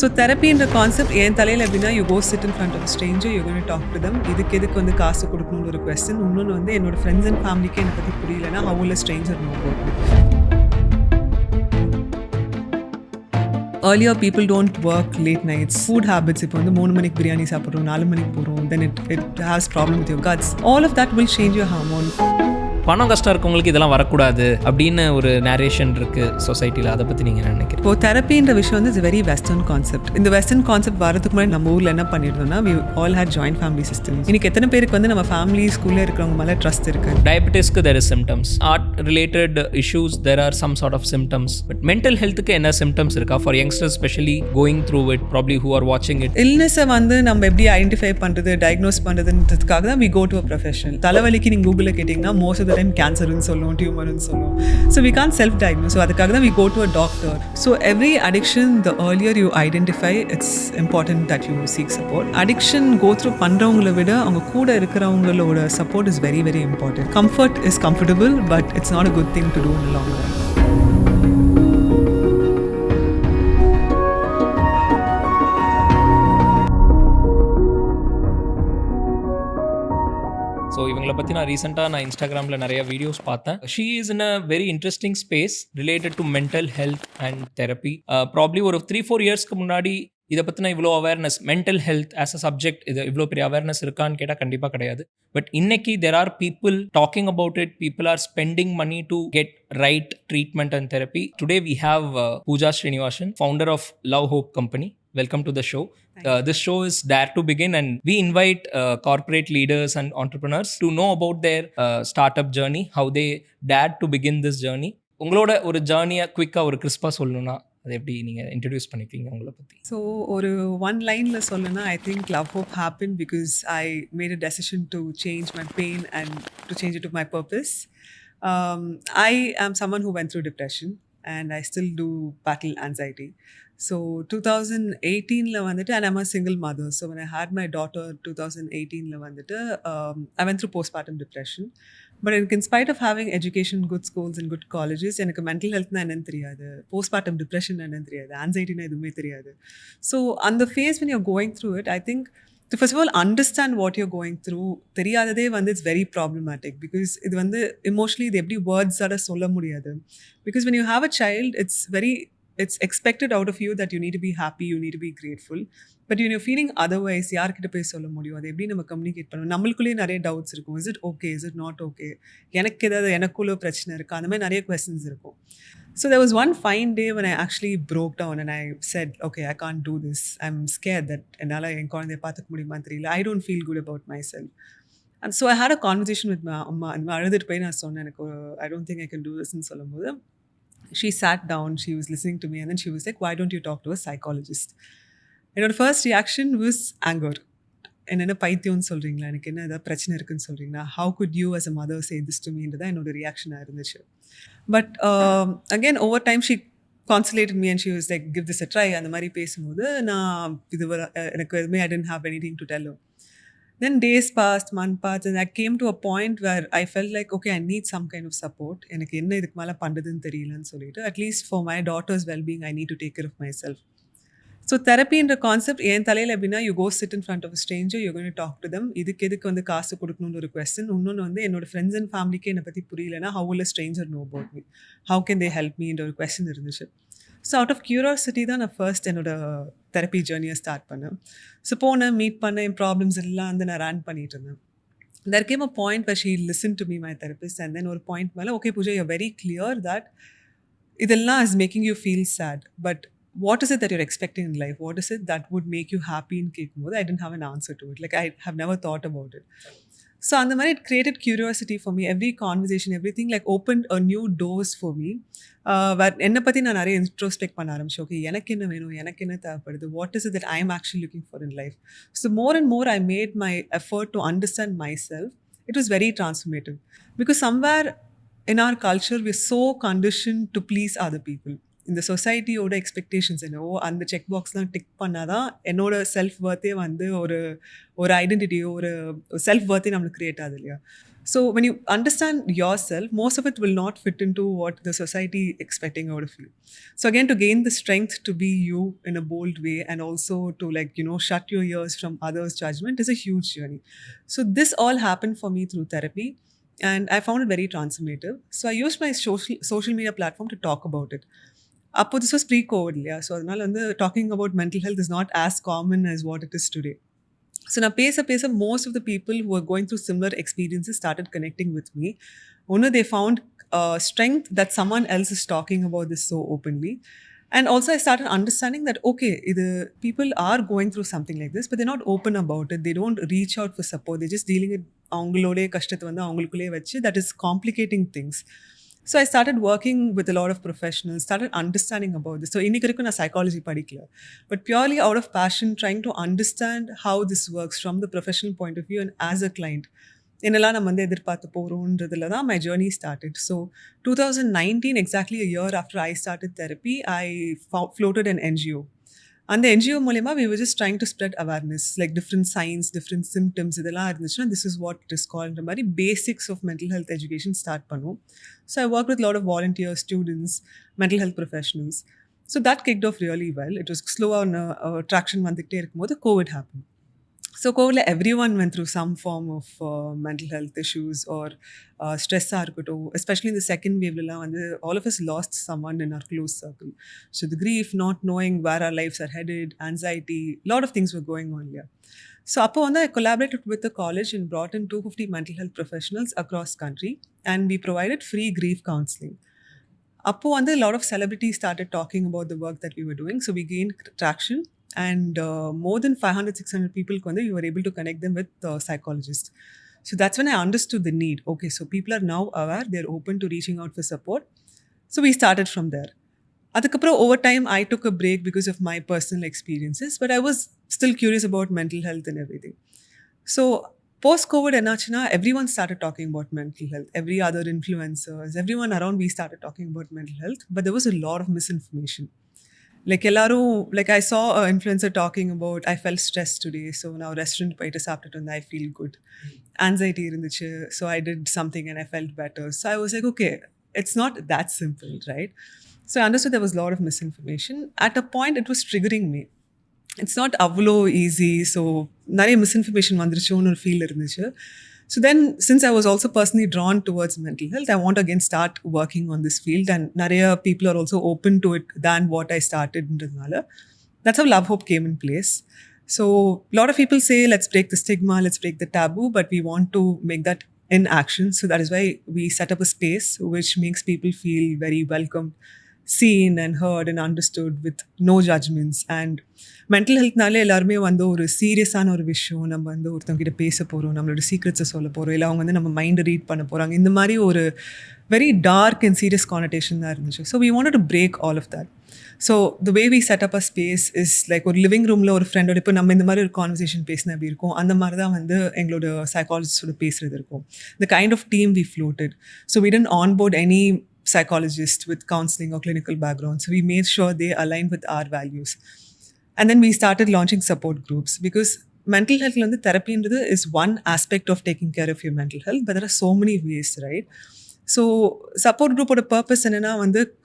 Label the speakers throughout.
Speaker 1: So therapy in the concept ஏன் தலையில் எப்படின்னா you go sit in front of a stranger, you're going to talk to them. இதுக்கு வந்து காசு கொடுக்கணும்னு ஒரு question. இன்னொன்று வந்து என்னோட friends and familyக்கு என்னை பற்றி புரியலன்னா how will a stranger know about me? Earlier people don't work late nights. Food habits, இப்போ வந்து 3 மணிக்கு பிரியாணி சாப்பிட்றோம், 4 மணிக்கு போகிறோம், then it has problem with your guts. All of that will change your hormone.
Speaker 2: பணம் கஷ்டம் இருக்கவங்களுக்கு இதெல்லாம் வரக்கூடாது அப்படின்னு ஒரு நேரேஷன் இருக்குது சொசைட்டியில். அதை பற்றி நீங்கள் என்ன நினைக்கிறீங்க?
Speaker 1: இப்போ தெரப்பின்ற விஷயம் வந்து இட்ஸ் வெரி வெஸ்டர்ன் கான்செப்ட். இந்த வெஸ்டர்ன் கான்செப்ட் வரதுக்கு முன்னாடி நம்ம ஊரில் என்ன பண்ணியிருந்தோம்னா we all had joint family systems. இன்னைக்கு எத்தனை பேருக்கு வந்து நம்ம ஃபேமிலி ஸ்கூலில் இருக்கிறவங்க மேலே ட்ரஸ்ட் இருக்குது?
Speaker 2: டயபெட்டிஸ்க்கு there is symptoms. Art related issues there are some sort of symptoms. But mental healthக்கு என்ன symptoms இருக்கா? For youngsters especially going through it, probably who are watching it.
Speaker 1: இல்னஸை வந்து நம்ம எப்படி ஐடென்டிஃபை பண்ணுறது, டயக்னோஸ் பண்ணுறதுன்றதுக்காக தான் we go to a professional. தலைவலிக்கு நீங்கள் கூகுளில் கேட்டிங்கன்னா most of the time கேன்சர்னு சொல்லுவோம், டியூமர்னு சொல்லுவோம். So we can't self-diagnose. So அதுக்காக தான் we go to a doctor. So every addiction, the earlier you identify, it's important that you seek support. Addiction go through பண்றவங்களை விட அவங்க கூட இருக்கிறவங்களோட support is very very important. Comfort is comfortable, but it's not a good thing to do in the long run.
Speaker 2: So இவங்களை பற்றி நான் ரீசெண்டாக இன்ஸ்டாகிராமில் நிறைய வீடியோஸ் பார்த்தேன். She is in a very interesting space related to mental health and therapy. Probably ஒரு 3-4 இயர்ஸ்க்கு முன்னாடி இதை பற்றின இவ்வளோ awareness, mental health as a subject இது இவ்வளோ பெரிய அவேர்னஸ் இருக்கான்னு கேட்டால் கண்டிப்பாக கிடையாது. பட் இன்னைக்கு there are people talking about it, people are spending money to get right treatment and therapy. Today we have Pooja Sreenivasan, founder of Love Hope Company. Welcome to the show. This show is Dare to Begin, and we invite corporate leaders and entrepreneurs to know about their startup journey, how they dared to begin this journey. உங்களோட ஒரு ஜேர்னியை குவிக்காக ஒரு கிறிஸ்பாக சொல்லணும்னா அதை எப்படி நீங்கள் introduce பண்ணிப்பீங்க உங்களை பற்றி?
Speaker 1: ஸோ ஒரு ஒன் லைனில் சொல்லணும்னா I think love hope happen because I made a decision to change my pain and to change it to my purpose. I am someone who went through depression and I still do battle anxiety. So 2018 vandittu, and I'm a single mother. So when I had my daughter 2018 vandittu, I went through postpartum depression. But in spite of having education, good schools and good colleges, எனக்கு mental health na enna theriyadhu, postpartum depression na enna theriyadhu, anxiety na edume theriyadhu. So on the phase when you're going through it, I think to first of all understand what you're going through theriyadade வந்து it's very problematic because இது வந்து emotionally இது எப்படி words ஆட சொல்ல முடியாது. Because when you have a child, it's expected out of you that you need to be happy, you need to be grateful. But when you're feeling otherwise, யார்கிட்ட போய் சொல்ல முடியும், அதை எப்படி நம்ம கம்யூனிகேட் பண்ணணும்? நம்மளுக்குள்ளேயே நிறைய டவுட்ஸ் இருக்கும். Is it okay, is it not okay, எனக்கு ஏதாவது எனக்குள்ள பிரச்சனை இருக்கா, அந்த மாதிரி நிறைய கொஸ்டின்ஸ் இருக்கும். So there was one fine day when I actually broke down and I said, okay, I can't do this. I'm scared that என்னால் என் குழந்தைய பார்த்துக்க முடியுமான்னு தெரியல. I don't feel good about myself. And so I had a conversation with my அம்மா. அந்த அழுதுட்டு போய் நான் சொன்னேன், எனக்கு I don't think I can do this ன்னு சொல்லும்போது she sat down, she was listening to me, and then she was like, why don't you talk to a psychologist? And her first reaction was anger. என்ன பைத்தியம்னு சொல்கிறீங்களா, எனக்கு என்ன ஏதாவது பிரச்சனை இருக்குன்னு சொல்கிறீங்களா, how could you as a mother say this to me என்றதான் என்னோட ரியாக்ஷனாக இருந்துச்சு. But again over time she consolated me and she was like, give this a try. அந்த மாதிரி பேசும்போது நான் இது எனக்கு எதுவுமே I didn't have anything to tell her. Then days passed, month passed, and I came to a point where I felt like, okay, I need some kind of support. எனக்கு என்ன இதுக்கு மேலே பண்ணுறதுன்னு தெரியலன்னு சொல்லிட்டு, at least for my daughter's well-being, I need to take care of myself. So தெரப்பின்ற concept என் தலையில் எப்படின்னா you go sit in front of a stranger, you're going to talk to them. இதுக்கு வந்து காசு கொடுக்கணும்னு ஒரு question. இன்னொன்று வந்து என்னோட ஃப்ரெண்ட்ஸ் அண்ட் ஃபேமிலிக்கு என்னை பற்றி புரியலன்னா how will a stranger know about me? How can they help me என்ற ஒரு question இருந்துச்சு. ஸோ அவுட் ஆஃப் கியூரியாசிட்டி தான் நான் ஃபர்ஸ்ட் என்னோட தெரப்பி ஜேர்னியை ஸ்டார்ட் பண்ணேன். ஸோ போனேன், மீட் பண்ணேன், என் ப்ராப்ளம்ஸ் எல்லாம் வந்து நான் ரன் பண்ணிட்டு இருந்தேன். There came a point where she listened to me, my therapist, and then ஒரு பாயிண்ட் மேலே, okay Pooja, you're very clear that இதெல்லாம் is making you feel sad, but what is it that you're expecting in life? What is it that would make you happy in கேட்கும்போது I didn't have an answer to it. Like I have never thought about it. So அந்த மாதிரி it created curiosity for me. Every conversation, everything like opened a new doors for me. என்னை பற்றி நான் நிறைய introspect பண்ண ஆரம்பிச்சேன். Okay, எனக்கு என்ன வேணும், எனக்கு என்ன தேவைப்படுது, what is it that I am actually looking for in life. So more and more I made my effort to understand my self. It was very transformative because somewhere in our culture we are so conditioned to please other people. இந்த சொசைட்டியோட expectations என்னவோ அந்த check பாக்ஸ்லாம் tick பண்ணால் தான் என்னோட self வர்த்தே வந்து ஒரு ஐடென்டிட்டியோ ஒரு self வர்த்தே நம்மளுக்கு க்ரியேட் ஆகுது இல்லையா. So when you understand yourself, most of it will not fit into what the society expecting out of you. So again, to gain the strength to be you in a bold way, and also to, like, shut your ears from others' judgment, is a huge journey. So this all happened for me through therapy, and I found it very transformative. So I used my social media platform to talk about it. Appo this was pre-COVID, yeah. So அதனால வந்து talking about mental health is not as common as what it is today. So now, pace, most of the people who were going through similar experiences started connecting with me. One, they found strength that someone else is talking about this so openly. And also, I started understanding that, okay, the people are going through something like this, but they're not open about it. They don't reach out for support. They're just dealing with அவங்களோட கஷ்டத்தை வந்து அவங்களுக்குள்ளே வச்சு, that is complicating things. So I started working with a lot of professionals, started understanding about this. So இன்னைக்கு வரைக்கும் நான் psychology படிக்கல, but purely out of passion, trying to understand how this works from the professional point of view and as a client. என்னெல்லாம் நம்ம வந்து எதிர்பார்த்து போகிறோன்றதுல தான் my journey started. So 2019, exactly a year after I started therapy, I floated an NGO. அந்த NGO மூலயமா we were just trying to spread awareness, like different signs, different symptoms இதெல்லாம் இருந்துச்சுன்னா this is what it is called மாதிரி basics of mental health education start பண்ணுவோம். So I worked with a lot of volunteers, students, mental health professionals. So that kicked off really well. It was slow on traction வந்துக்கிட்டே இருக்கும்போது COVID happened. So COVID, everyone went through some form of mental health issues or stress, especially in the second wave. All of us lost someone in our close circle. So the grief, not knowing where our lives are headed, anxiety, a lot of things were going on here. So I collaborated with the college and brought in 250 mental health professionals across country, and we provided free grief counselling. A lot of celebrities started talking about the work that we were doing. So we gained traction, and more than 500-600 people, we were able to connect them with psychologists. So that's when I understood the need. Okay, so people are now aware, they're open to reaching out for support. So we started from there. Over time, I took a break because of my personal experiences, but I was still curious about mental health and everything. So post-COVID, everyone started talking about mental health. Every other influencers, everyone around me started talking about mental health, but there was a lot of misinformation. Like I saw an influencer talking about, I felt stressed today, so now restaurant poite saaptittu and I feel good. Anxiety irunduchu, so I did something and I felt better. So I was like, okay, it's not that simple, right? So I understood there was a lot of misinformation. At a point, it was triggering me. It's not avlo easy, so nariya misinformation vandiruchonu or feel irunduchu. So then, since I was also personally drawn towards mental health, I want to again start working on this field, and nariya people are also open to it than what I started in Rinala. That's how Love Hope came in place. So a lot of people say, let's break the stigma, let's break the taboo, but we want to make that in action. So that is why we set up a space which makes people feel very welcomed, seen and heard and understood with no judgments. And mental ஹெல்த்னாலே எல்லாருமே வந்து ஒரு சீரியஸான ஒரு விஷயம், நம்ம வந்து ஒருத்தவங்கிட்ட பேச போகிறோம், நம்மளோட சீக்ரெட்ஸை சொல்ல போகிறோம், இல்லை அவங்க வந்து நம்ம மைண்டை ரீட் பண்ண போகிறாங்க, இந்த மாதிரி ஒரு very dark and serious connotation தான் இருந்துச்சு. So we wanted to break all of that. So the way we set up a space is like ஒரு லிவிங் ரூமில் ஒரு ஃப்ரெண்டோட இப்போ நம்ம இந்த மாதிரி ஒரு கான்வர்சேஷன் பேசினா எப்படி இருக்கும், அந்த மாதிரி தான் வந்து எங்களோட சைக்காலஜிஸ்டோட பேசுகிறது இருக்கும். The kind of team we floated. So we tend onboard any psychologist with counselling or clinical background. So we made sure they aligned with our values. And then we started launching support groups, because mental health therapy is one aspect of taking care of your mental health, but there are so many ways, right? So support group oda purpose enna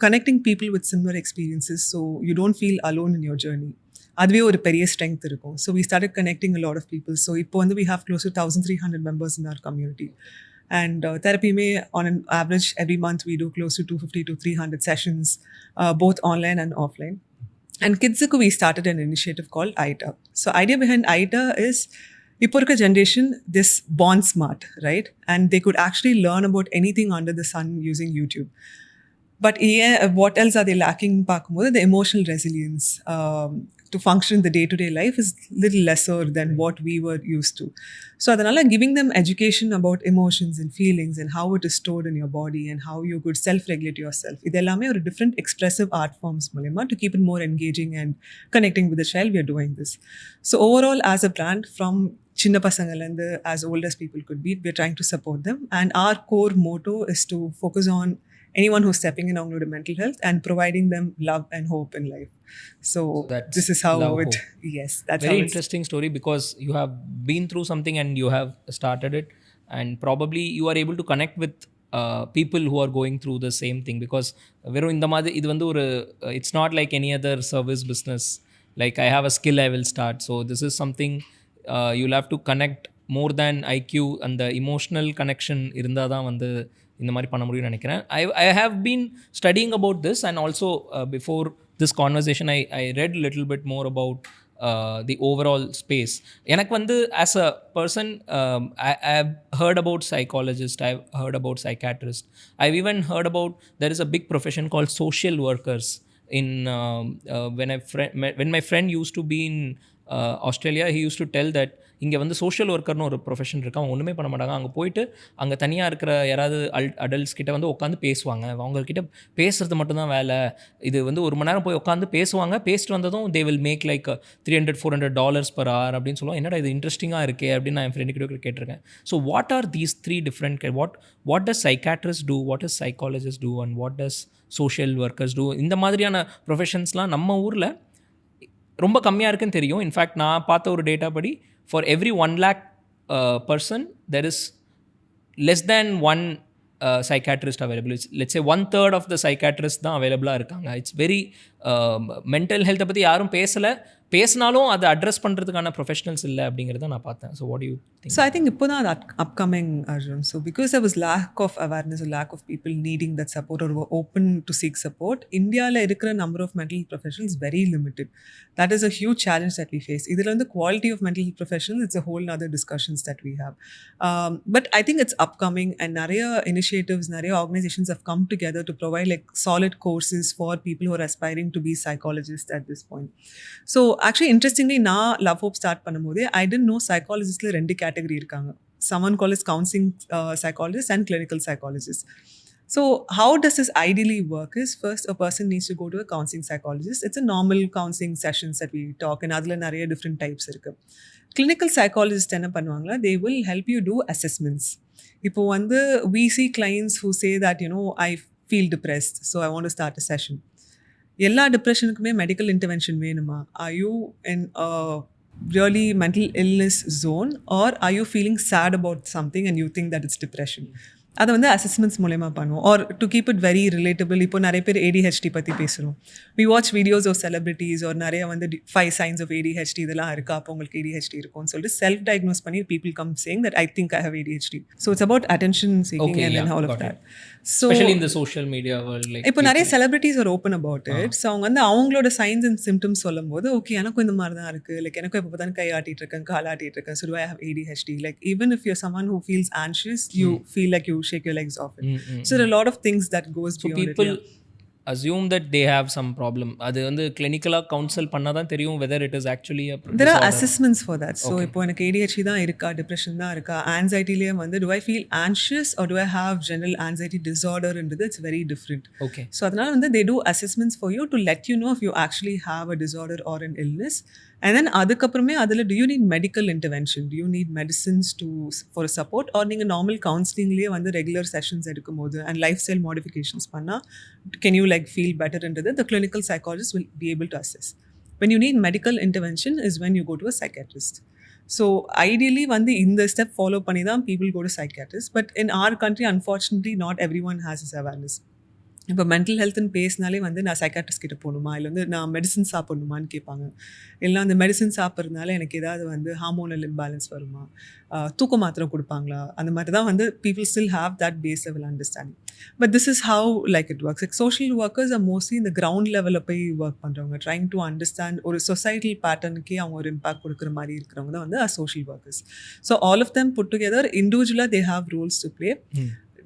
Speaker 1: connecting people with similar experiences, so you don't feel alone in your journey. அதுவே ஒரு பெரிய strength இருக்கும். So we started connecting a lot of people. So இப்போ we have close to 1,300 members in our community. And therapy on an average every month we do close to 250 to 300 sessions, both online and offline. And kids we started an initiative called IDA. So idea behind IDA is iporka generation this born smart, right? And they could actually learn about anything under the sun using YouTube. But what else are they lacking? The emotional resilience to function in the day-to-day life is little lesser than what we were used to. So adanal giving them education about emotions and feelings and how it is stored in your body and how you could self-regulate yourself. Idellame or different expressive art forms mulima to keep it more engaging and connecting with the child. We are doing this. So overall, as a brand, from chinna pasangalanda as old as people could be, we are trying to support them. And our core motto is to focus on anyone who's stepping in on mental health and providing them love and hope in life. So this is how it
Speaker 2: hope.
Speaker 1: Yes, that's
Speaker 2: very
Speaker 1: how
Speaker 2: interesting story, because you have been through something and you have started it. and probably you are able to connect with people who are going through the same thing, because வெறும் இந்த மாதிரி இது வந்து ஒரு it's not like any other service business like I have a skill I will start. So this is something you'll have to connect more than IQ, and the emotional connection இருந்தால் தான் வந்து இந்த மாதிரி பண்ண முடியும்னு நினைக்கிறேன். I have been studying about this, and also before this conversation I read a little bit more about the overall space. எனக்கு வந்து as a person, I've heard about psychologist, I've heard about psychiatrist, I've even heard about there is a big profession called social workers in when my friend used to be in Australia, he used to tell that இங்கே வந்து social ஒர்க்கர்னு ஒரு profession இருக்குது. அவங்க ஒன்றுமே பண்ண மாட்டாங்க. அங்கே போயிட்டு அங்கே தனியாக இருக்கிற யாராவது அடல்ட்ஸ் கிட்ட வந்து உட்காந்து பேசுவாங்க. அவங்கக்கிட்ட பேசுகிறது மட்டும்தான் வேலை. இது வந்து 1 மணி நேரம் போய் உட்காந்து பேசுவாங்க. பேசிட்டு வந்ததும் they will make like $300-400 per hour அப்படின்னு சொல்லுவாங்க. என்னடா இது இன்ட்ரெஸ்டிங்காக இருக்கே அப்படின்னு நான் என் ஃப்ரெண்டு கிட்ட கேட்டிருக்கேன். So what are these 3 different what does psychiatrist do, what does psychologist do, and what does social workers do? இந்த மாதிரியான ப்ரொஃபஷன்ஸ்லாம் நம்ம ஊரில் ரொம்ப கம்மியாக இருக்குன்னு தெரியும். இன்ஃபேக்ட் நான் பார்த்த ஒரு டேட்டா படி for every 1 lakh person there is less than one psychiatrist available. Let's say 1/3 of the psychiatrists தான் அவைலபிளாக இருக்காங்க. இட்ஸ் வெரி மென்டல் ஹெல்த்தை பற்றி யாரும் பேசினாலும் அதை அட்ரஸ் பண்ணுறதுக்கான ப்ரொஃபஷனல்ஸ் இல்லை அப்படிங்கிறத நான் பார்த்தேன். So what you think?
Speaker 1: So I think இப்போ தான் அது upcoming, Arjun. So because there was lack of awareness or lack of people needing that support or were open to seek support, இந்தியாவில் இருக்கிற number of mental health professionals is very limited. That is a huge challenge that we face. இதில் வந்து quality of mental health professionals, it's a whole other discussions that we have. But I think it's upcoming, and நிறைய initiatives, நிறைய organizations have come together to provide like solid courses for people who are aspiring to be psychologists at this point. So actually interestingly, நான் love hope start பண்ணும்போது I didn't know psychologistல 2 category இருக்காங்க. Someone called as counselling psychologist and clinical psychologist. So how does this ideally work is, first a person needs to go to a counselling psychologist. It's a normal counselling sessions that we talk, and அதில் நிறைய different types இருக்கு. Clinical psychologist என்ன பண்ணுவாங்களா, they will help you do assessments. இப்போ வந்து we see clients who say that I feel depressed, so I want to start a session. எல்லா டிப்ரெஷனுக்குமே medical intervention வேணுமா? Are you in a really mental illness zone, or are you feeling sad about something and you think that it's depression? அதை வந்து அசஸ்மெண்ட்ஸ் மூலயமா பண்ணுவோம். Or to keep it very relatable, இப்போ நிறைய பேர் ADHD பற்றி பேசுகிறோம். We watch videos of celebrities, ஒரு நிறைய வந்து 5 signs of ADHD இதெல்லாம் இருக்கா, அப்போ உங்களுக்கு ADHD இருக்கும்னு சொல்லிட்டு செல்ஃப் டயக்னோஸ் பண்ணி people come saying that I think I have ADHD. So it's about attention seeking and then all of that. So
Speaker 2: especially in the social media world, like
Speaker 1: இப்போ நிறைய celebrities are open about it. So அவங்க வந்து அவங்களோட science and symptoms சொல்லும் போது, okay எனக்கும் இந்த மாதிரி தான் இருக்குது, லைக் எனக்கும் இப்போ தான் கை ஆட்டிட்டு இருக்கேன், கால் ஆட்டிட்டு இருக்கேன், so do I have ADHD? Like even if you're someone who feels anxious, you feel like you shake your legs off it. So there are a lot of things that goes beyond
Speaker 2: people
Speaker 1: it.
Speaker 2: assume that they have some problem. அது வந்து கிளினிக்கலா council பண்ணா தான் தெரியும் whether it is actually a
Speaker 1: There are assessments for that. So இப்போ எனக்கு ADHD தான் இருக்கா, depression தான் இருக்கா, ஆன்சைட்டிலேயே வந்து do I feel anxious or do I have general anxiety disorder ன்றது it's very different.
Speaker 2: Okay.
Speaker 1: So அதனால வந்து they do assessments for you to let you know if you actually have a disorder or an illness. And then அதுக்கப்புறமே அதில் do you need medical intervention? Do you need medicines for support? Or நீங்கள் normal கவுன்சிலிங்லேயே வந்து regular sessions எடுக்கும்போது and lifestyle modifications பண்ணால் can you like feel better ன்றது the clinical psychologist will be able to assess. When you need medical intervention is when you go to a psychiatrist. So ideally வந்து இந்த step follow பண்ணி தான் people go to psychiatrist. But in our country unfortunately not everyone has this awareness. இப்போ mental ஹெல்த்னு பேசினாலே வந்து நான் psychiatrist கிட்ட போகணுமா, இல்லை வந்து நான் மெடிசன் சாப்பிடணுமான்னு கேட்பாங்க. இல்லை அந்த மெடிசன் சாப்பிட்றதுனால எனக்கு ஏதாவது வந்து ஹார்மோனல் இம்பேலன்ஸ் வருமா, தூக்க மாத்திரை கொடுப்பாங்களா, அந்த மாதிரி தான் வந்து people still have that base level understanding. But this is how like it works. Like social workers are mostly in the ground level போய் ஒர்க் பண்ணுறவங்க, trying to understand ஒரு சொசைட்டல் பேட்டர்னுக்கே அவங்க ஒரு இம்பாக்ட் கொடுக்குற மாதிரி இருக்கிறவங்க தான் வந்து social workers. So all of them put together individually they have roles to play.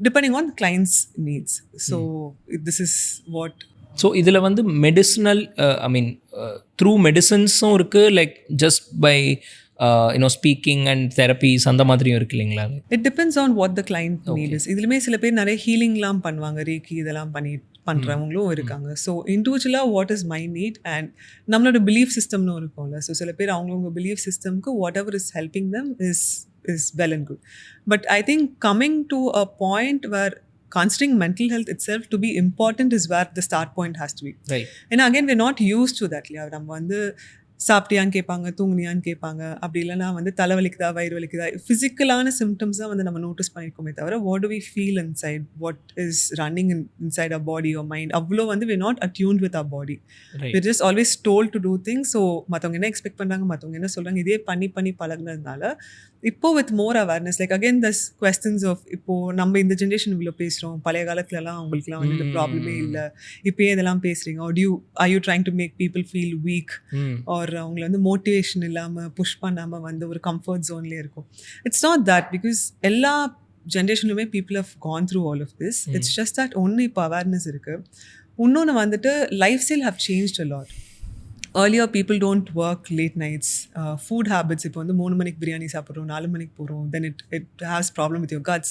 Speaker 1: Depending on the client's needs. So this is what.
Speaker 2: So இதில் வந்து மெடிசினல் த்ரூ மெடிசன்ஸும் இருக்குது, like just by speaking and therapies அந்த மாதிரியும் இருக்கு இல்லைங்களா?
Speaker 1: It depends on what the client need is. இதுலையுமே சில பேர் நிறைய ஹீலிங்லாம் பண்ணுவாங்க, ரேக்கி இதெல்லாம் பண்ணுறவங்களும் இருக்காங்க. ஸோ இண்டிவிஜுவலாக what is my need and நம்மளோட பிலீஃப் சிஸ்டம்னு இருக்கும்ல. ஸோ சில பேர் அவங்கவுங்க பிலீஃப் சிஸ்டம்க்கு whatever is helping them is well and good. But I think coming to a point where considering mental health itself to be important is where the start point has to be.
Speaker 2: Right.
Speaker 1: And again we're not used to that. நம்ம வந்து சாப்பிட்டியான்னு கேட்பாங்க, தூங்குனியான்னு கேட்பாங்க. அப்படி இல்லைனா வந்து தலைவலிக்குதா, வயிறு வலிக்குதா, ஃபிசிக்கலான symptoms தான் வந்து நம்ம நோட்டீஸ் பண்ணியிருக்கோமே தவிர, what do we feel inside, what is running inside our body or mind, அவ்வளோ வந்து we not attuned with our body.
Speaker 2: Right.
Speaker 1: we're just always told to do things. So மற்றவங்க என்ன எக்ஸ்பெக்ட் பண்ணுறாங்க, மற்றவங்க என்ன சொல்கிறாங்க, இதே பண்ணி பண்ணி பழகுனதுனால இப்போ with more awareness, like again thus questions of இப்போ நம்ம இந்த ஜென்ரேஷன் இவ்வளோ பேசுகிறோம், பழைய காலத்துலலாம் அவங்களுக்குலாம் வந்து இந்த ப்ராப்ளமே இல்லை, இப்போ இதெல்லாம் பேசுகிறீங்க, are you trying to make people feel weak, or அவங்கள வந்து மோட்டிவேஷன் இல்லாமல் புஷ் பண்ணாமல் வந்து ஒரு கம்ஃபர்ட் ஜோன்லேயே இருக்கும். இட்ஸ் நாட் தட், பிகாஸ் எல்லா ஜென்ரேஷன்லுமே people have gone through all of this. It's just that ஒன்று இப்போ அவேர்னஸ் இருக்குது. இன்னொன்று வந்துட்டு lifestyle have changed a lot. earlier people don't work late nights. Food habits, இப்போ வந்து 3 மணிக்கு பிரியாணி சாப்பிட்றோம், 4 மணிக்கு போகிறோம், then it has problem with your guts.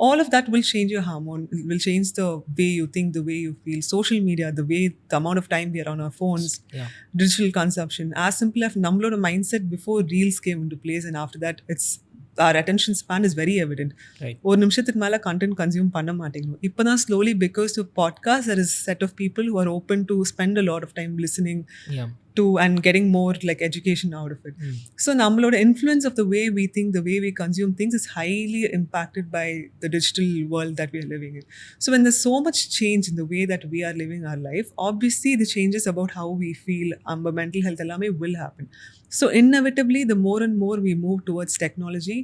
Speaker 1: All of that will change your hormone, it will change the way you think, the way you feel. Social media, the amount of time we are on our phones, digital consumption, as simple as நம்மளோட mindset before reels came into place, and after that it's our attention span is very evident. ஒரு நிமிஷத்துக்கு மேலே content consume பண்ண மாட்டேங்கிறோம். இப்போ தான் slowly because to podcast there is a set of people who are open to spend a lot of time listening to and getting more like education out of it. So nammaloda influence of the way we think, the way we consume things is highly impacted by the digital world that we are living in. So when there's so much change in the way that we are living our life, obviously the changes about how we feel, our mental health allame will happen. So inevitably the more and more we move towards technology,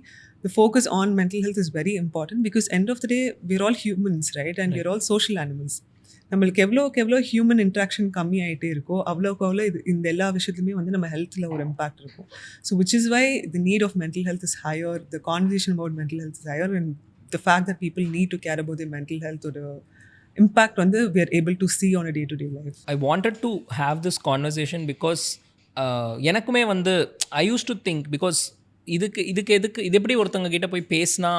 Speaker 1: the focus on mental health is very important, because end of the day we're all humans, right? And we're all social animals. நம்மளுக்கு எவ்வளோ human interaction கம்மி ஆகிட்டே இருக்கோ அவ்வளோக்கு அவ்வளோ இந்த எல்லா விஷயத்துலையுமே வந்து நம்ம ஹெல்த்தில் ஒரு இம்பாக்ட் இருக்கும். So which is why the need of mental health is higher, the conversation about mental health is higher, and the fact that people need to care about the mental ஹெல்த்தோட இம்பாக்ட் வந்து we are able to see on a day-to-day life.
Speaker 2: I wanted to have this conversation because எனக்குமே வந்து ஐ use to think, because இதுக்கு இது எப்படி ஒருத்தவங்க கிட்ட போய் பேசினா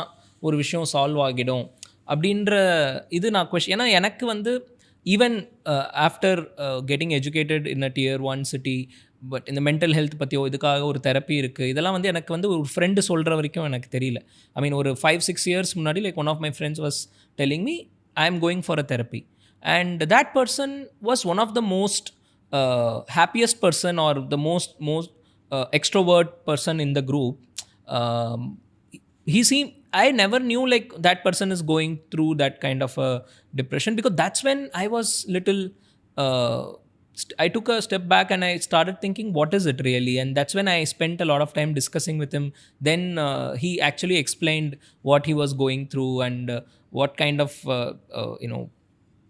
Speaker 2: ஒரு விஷயம் சால்வ் ஆகிடும் அப்படின்ற இது நான் கொஸ்டின். ஏன்னா எனக்கு வந்து even after getting educated in a tier 1 city, but இந்த மென்டல் ஹெல்த் பற்றியோ இதுக்காக ஒரு தெரப்பி இருக்குது, இதெல்லாம் வந்து எனக்கு வந்து ஒரு ஃப்ரெண்டு சொல்கிற வரைக்கும் எனக்கு தெரியல. ஐ மீன் ஒரு 5-6 years முன்னாடி like one of my friends was telling me I am going for a therapy, and that person was one of the most happiest person or the most extrovert person in the group. He seemed, I never knew like that person is going through that kind of a depression, because that's when I was little I took a step back and I started thinking what is it really, and that's when I spent a lot of time discussing with him. Then he actually explained what he was going through and what kind of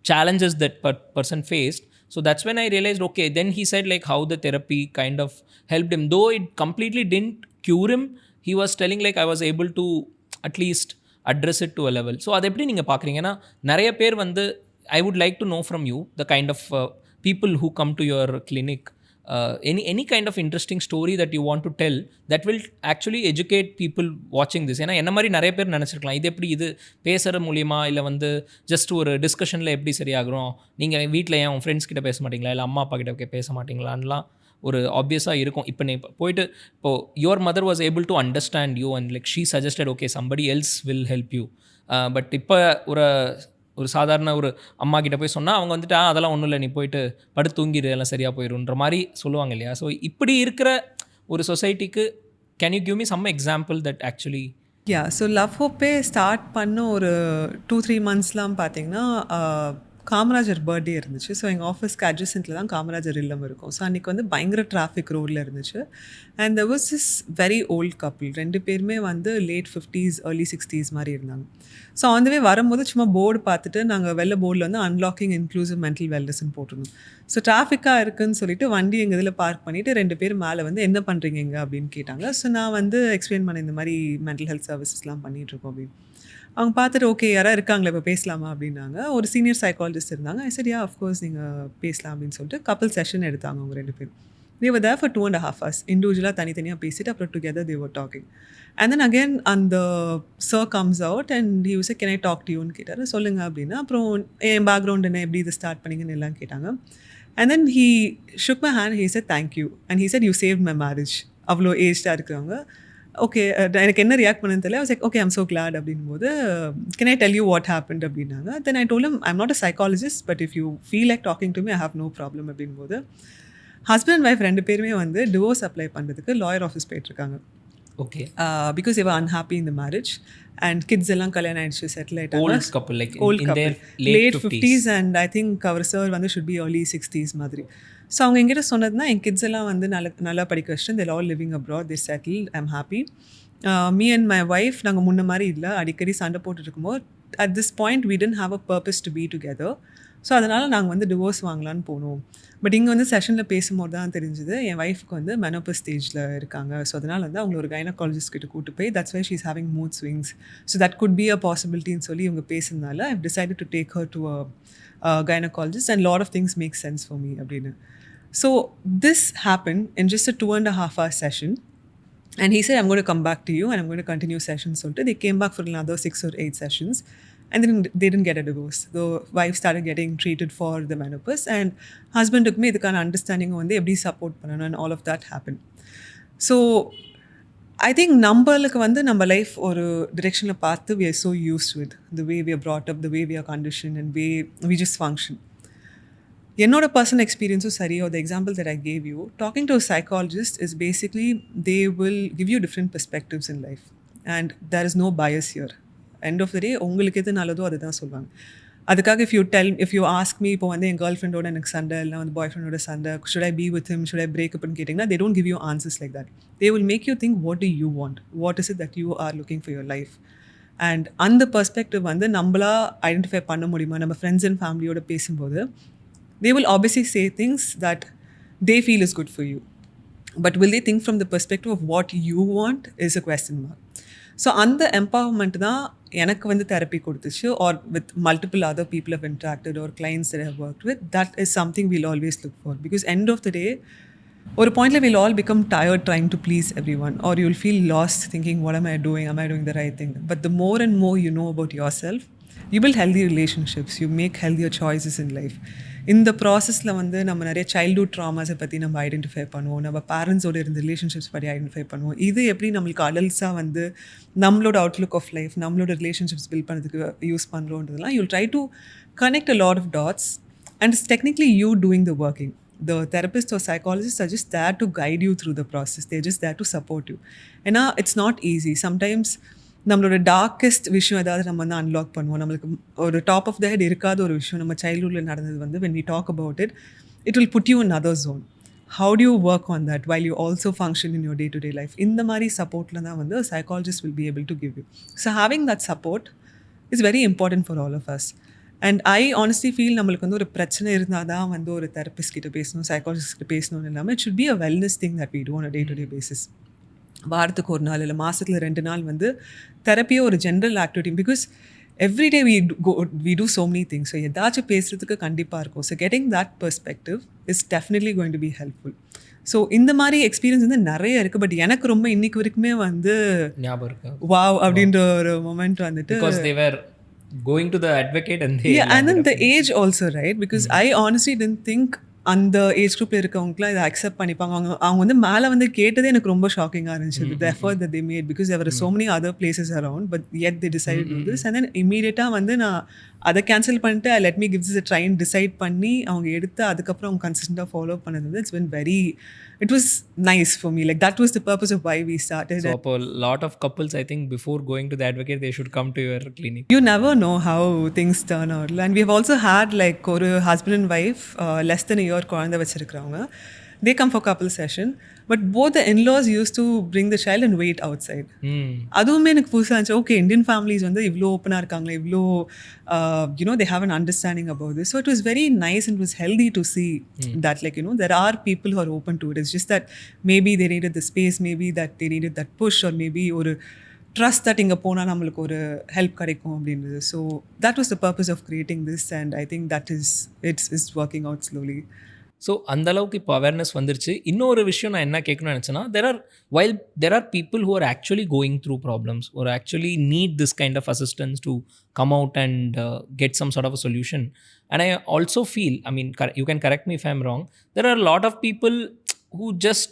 Speaker 2: challenges that person faced. So that's when I realized, okay, then he said like how the therapy kind of helped him, though it completely didn't cure him. He was telling like I was able to at least address it to a level. So அது எப்படி நீங்கள் பார்க்குறீங்கன்னா, நிறைய பேர் வந்து I would like to know from you the kind of people who come to your clinic, any kind of interesting story that you want to tell that will actually educate people watching this. ஏன்னா என்ன மாதிரி நிறைய பேர் நினச்சிருக்கலாம் இது எப்படி இது பேசுகிற மூலியமா இல்லை வந்து ஜஸ்ட் ஒரு டிஸ்கஷனில் எப்படி சரியாகிறோம், நீங்கள் வீட்டில் ஏன் உங்கள் ஃப்ரெண்ட்ஸ் கிட்ட பேச மாட்டிங்களா இல்லை அம்மா அப்பா கிட்ட பேச மாட்டிங்களான்லாம் ஒரு ஆப்வியஸாக இருக்கும். இப்போ நீ போயிட்டு இப்போது your mother was able to understand you and like she suggested okay somebody else will help you. But இப்போ ஒரு சாதாரண ஒரு அம்மா கிட்ட போய் சொன்னால் அவங்க வந்துட்டு அதெல்லாம் ஒன்றும் இல்லை, நீ போயிட்டு படுத்து தூங்கிடு எல்லாம் சரியாக போயிடுன்ற மாதிரி சொல்லுவாங்க இல்லையா. ஸோ இப்படி இருக்கிற ஒரு சொசைட்டிக்கு can you give me some example that actually
Speaker 1: so love ஹோப்பே ஸ்டார்ட் பண்ண ஒரு 2-3 monthsலாம் பார்த்தீங்கன்னா காமராஜர் பர்த்டே இருந்துச்சு. ஸோ எங்கள் ஆஃபீஸ்க்கு அட்ஜசன்ட்டில் தான் காமராஜர் இல்லம் இருக்கும். ஸோ அன்றைக்கி வந்து பயங்கர டிராஃபிக் ரோடில் இருந்துச்சு. And there was this very old couple, 2 பேருமே வந்து லேட் 50s early 60s மாதிரி இருந்தாங்க. ஸோ அந்த வரும்போது சும்மா போர்டு பார்த்துட்டு நாங்கள் வெளில போர்டில் வந்து அன்லாக்கிங் இன்க்ளூசிவ் மென்டல் வெல்னஸ்ன்னு போட்டிருந்தோம். ஸோ டிராஃபிக்காக இருக்குதுன்னு சொல்லிட்டு வண்டி எங்கள் இதில் பார்க் பண்ணிவிட்டு 2 பேர் மேலே வந்து என்ன பண்ணுறீங்க இங்கே அப்படின்னு கேட்டாங்க. ஸோ நான் வந்து எக்ஸ்பிளைன் பண்ணேன் இந்த மாதிரி மென்டல் ஹெல்த் சர்வீசஸ்லாம் பண்ணிகிட்ருக்கோம் அப்படின்னு. அவங்க பார்த்துட்டு ஓகே யாராவது இருக்காங்களா இப்போ பேசலாமா அப்படின்னாங்க. ஒரு சீனியர் சைக்காலஜிஸ்ட் இருந்தாங்க. சரியா அஃப்கோர்ஸ் நீங்கள் பேசலாம் அப்படின்னு சொல்லிட்டு கப்பல் செஷன் எடுத்தாங்க அவங்க 2 பேரும். they were there for 2.5 hours. இண்டிவிஜுவலாக தனித்தனியாக பேசிட்டு அப்புறம் together they were talking. And then again அந்த sir comes out and he was like, can I talk to you ன்னு கேட்டார். சொல்லுங்கள் அப்படின்னா அப்புறம் என் பேக்ரவுண்ட் என்ன, எப்படி இதை ஸ்டார்ட் பண்ணிங்கன்னு எல்லாம் கேட்டாங்க. And then he shook my hand, he said thank you and he said you saved my marriage. அவ்வளோ ஏஜ்டாக இருக்கிறவங்க. ஓகே எனக்கு என்ன ரியாக்ட் பண்ணு தெரியல. I was like okay I'm so glad அப்படின்போது can I tell you what happened அப்படின்னாங்க. Then I told him I'm not a psychologist but if you feel like talking to me I have no problem அப்படின்போது husband and wife 2 பேருமே வந்து divorce apply பண்ணுறதுக்கு lawyer office போயிட்டுருக்காங்க.
Speaker 2: Okay.
Speaker 1: Because they were unhappy in the marriage and kids எல்லாம் கல்யாணம் ஆயிடுச்சு, settle ஆயிட்டாங்க.
Speaker 2: Old couple like
Speaker 1: old
Speaker 2: in
Speaker 1: couple,
Speaker 2: their
Speaker 1: late
Speaker 2: late
Speaker 1: 50s and I think அவர் sir வந்து ஷுட் பி early 60s மாதிரி. So அவங்க எங்கிட்ட சொன்னதுன்னா, என் கிட்ஸ் எல்லாம் வந்து நல்லா படிக்க வச்சுட்டு they're all living abroad, they settled, I'm happy. Me and my wife நாங்கள் முன்ன மாதிரி இல்லை, அடிக்கடி சண்டை போட்டுட்டு இருக்கும்போது at this point we didn't have a purpose to be together. So அதனால் நாங்கள் வந்து டிவோர்ஸ் வாங்கலான்னு போனோம். பட் இங்கே வந்து செஷனில் பேசும்போது தான் தெரிஞ்சுது என் ஒய்ஃப்க்கு வந்து மெனோபஸ் ஸ்டேஜில் இருக்காங்க. ஸோ அதனால் வந்து அவங்கள ஒரு கைனகாலஜிஸ்ட் கிட்ட கூட்டு போய் that's why she is having mood swings, so that could be a பாசிபிலிட்டின்னு சொல்லி இவங்க பேசுனால I decided to take her to a gynaecologist and lot of things make sense for me அப்படின்னு. So this happen in just a 2.5 hour session. And he said, I'm going to come back to you and I'm going to continue sessions. So they came back for another 6 or 8 sessions. And then they didn't get a divorce. The wife started getting treated for the menopause. And husband took me the kind of understanding on the every support and all of that happened. So I think நம்மளுக்கு வந்து நம்ம life ஒரு டிரெக்ஷனில் பார்த்து we are so used with the way we are brought up, the way we are conditioned and way we just function. என்னோட personal எக்ஸ்பீரியன்ஸும் சரி, or the example that I gave you, talking to a psychologist is basically they will give you different perspectives in life and there is no bias here. End of the day உங்களுக்கு எது நல்லதோ அதுதான் சொல்லுவாங்க. அதுக்காக if you ask me இப்போ வந்து என் girl ஃப்ரெண்டோட எனக்கு சண்டை இல்லை வந்து பாய் ஃப்ரெண்டோட சண்டை, should I be with him, should I break up ன்னு கேட்டிங்கன்னா they don't give you answers like that. They will make you think what do you want, what is it that you are looking for your life. And அந்த perspective வந்து நம்மளா identify பண்ண முடியுமா? நம்ம friends and ஃபேமிலியோட பேசும்போது they will obviously say things that they feel is good for you. But will they think from the perspective of what you want is a question mark. So அந்த empowerment தான் எனக்கு வந்து therapy கொடுத்துச்சு, or with multiple other people I've interacted or clients that I've worked with, that is something we'll always look for. Because end of the day, ஒரு பாயிண்ட்ல we'll all become tired trying to please everyone, or you'll feel lost thinking what am I doing the right thing. But the more and more you know about yourself, you build healthy relationships, you make healthier choices in life. இந்த ப்ராசஸில் வந்து நம்ம நிறைய childhood ட்ராமாஸை பற்றி நம்ம identify பண்ணுவோம், நம்ம பேரண்ட்ஸோட இருந்த ரிலேஷன்ஷிப்ஸ் பற்றி ஐடென்டிஃபை பண்ணுவோம். இது எப்படி நம்மளுக்கு அடல்ட்ஸாக வந்து நம்மளோட அவுட்லுக் ஆஃப் லைஃப், நம்மளோட ரிலேஷன்ஷிப்ஸ் பில்ட் பண்ணுறதுக்கு யூஸ் பண்ணுறோன்றதுலாம் you try to connect a lot of dots and it's technically you doing the working. The therapist or psychologist are just there to guide you through the process. They're just there to support you. ஏன்னா it's not easy. Sometimes நம்மளோட darkest விஷயம் ஏதாவது நம்ம வந்து unlock பண்ணுவோம். நம்மளுக்கு ஒரு top of the head இருக்காத ஒரு விஷயம் நம்ம சைல்ட்ஹுட்டில் நடந்தது வந்து when we talk about it, it will put you in another zone. How do you work on that while you also function in your day-to-day life? இந்த மாதிரி சப்போர்ட்டில் தான் வந்து a psychologist will be able to give you. So having that support is very important for all of us. And I honestly feel நம்மளுக்கு வந்து ஒரு பிரச்சனை இருந்தால் தான் வந்து ஒரு தெரபிஸ்ட் கிட்ட பேசணும், சைக்காலஜிஸ்ட் கிட்ட பேசணும்னு இல்லாமல் it should be a wellness thing that we do on a day-to-day basis. வாரத்துக்கு ஒரு நாள் இல்லை மாதத்தில் 2 நாள் வந்து தெரப்பியோ ஒரு general activity. Because everyday we do so many things. So ஏதாச்சும் பேசுகிறதுக்கு கண்டிப்பாக இருக்கும். So getting that perspective is definitely going to be helpful. So இந்த மாதிரி எக்ஸ்பீரியன்ஸ் வந்து நிறைய இருக்குது. பட் எனக்கு ரொம்ப இன்னைக்கு வரைக்குமே வந்து
Speaker 2: ஞாபகம் இருக்கு
Speaker 1: வாவ் அப்படின்ற ஒரு மொமெண்ட் வந்துட்டு
Speaker 2: going to the advocate and they
Speaker 1: and then the age also, right? Because I honestly didn't think அந்த ஏஜ் குரூப்பில் இருக்கவங்களாம் இதை அக்செப்ட் பண்ணிப்பாங்க. அவங்க வந்து மேலே வந்து கேட்டதே எனக்கு ரொம்ப ஷாக்கிங்காக இருந்துச்சு. the effort that they made, because there were so many other places around, but yet they decided to do this. And then immediately வந்து நான் அதை கேன்சல் பண்ணிட்டு let me give this a try and decide பண்ணி அவங்க எடுத்து அதுக்கப்புறம் அவங்க கன்சிஸ்டண்டாக follow பண்ணது வந்து it's been very, it was nice for me. Like that was the purpose of why we started.
Speaker 2: So a lot of couples, I think, before going to the advocate, they should come to your clinic.
Speaker 1: You never know how things turn out. And we have also had like ஒரு husband and wife less than a year குழந்தை வச்சிருக்கிறவங்க. They come for couple session, but both the in-laws used to bring the child and wait outside. அதுவுமே எனக்கு புதுசாக இருந்துச்சு. Okay, Indian families வந்து இவ்வளோ ஓப்பனாக இருக்காங்களே, இவ்வளோ they have an understanding about this. So it was very nice and it was healthy to see that there are people who are open to it. It's just that maybe they needed the space, maybe that they needed that push, or maybe ஒரு trust that இங்கே போனால் நம்மளுக்கு ஒரு help கிடைக்கும் அப்படின்றது. So that was the purpose of creating this and I think that is working out slowly.
Speaker 2: So அந்தளவுக்கு இப்போ awareness வந்துருச்சு. இன்னொரு விஷயம் நான் என்ன கேட்கணும்னு நினச்சேன்னா, there are people who are actually going through problems or actually need this kind of assistance to come out and get some sort of a solution. And I also feel, I mean, you can correct me if I'm wrong, there are a lot of people who just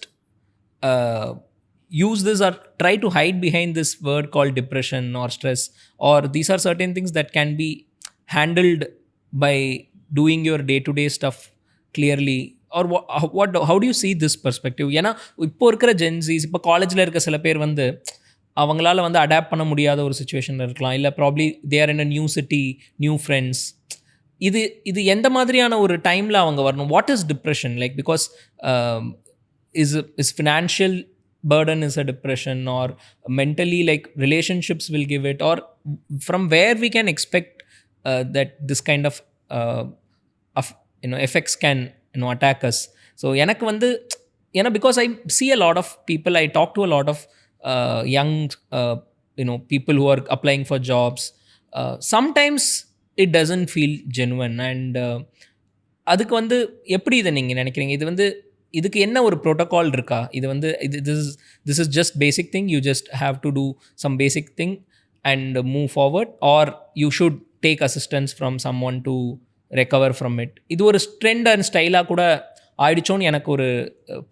Speaker 2: use this or try to hide behind this word called depression or stress, or these are certain things that can be handled by doing your day-to-day stuff clearly or how do you see this perspective? ஏன்னா இப்போ இருக்கிற Gen Zs, இப்போ காலேஜில் இருக்க சில பேர் வந்து அவங்களால வந்து அடாப்ட் பண்ண முடியாத ஒரு சுச்சுவேஷனில் இருக்கலாம், இல்லை probably they are in a new city, new friends. இது இது எந்த மாதிரியான ஒரு டைமில் அவங்க வரணும்? What is depression like? Because is financial burden is a depression, or mentally like relationships will give it, or from where we can expect that this kind of effects can attack us? So எனக்கு வந்து ஏன்னா because I see a lot of people, I talk to a lot of young people who are applying for jobs. Sometimes it doesn't feel genuine, and அதுக்கு வந்து எப்படி இதை நீங்கள் நினைக்கிறீங்க? இது வந்து இதுக்கு என்ன ஒரு ப்ரோட்டோகால் இருக்கா? இது வந்து this is just basic thing, you just have to do some basic thing and move forward, or you should take assistance from someone to recover from it? இது ஒரு ட்ரெண்ட் அண்ட் ஸ்டைலாக கூட ஆயிடுச்சோன்னு எனக்கு ஒரு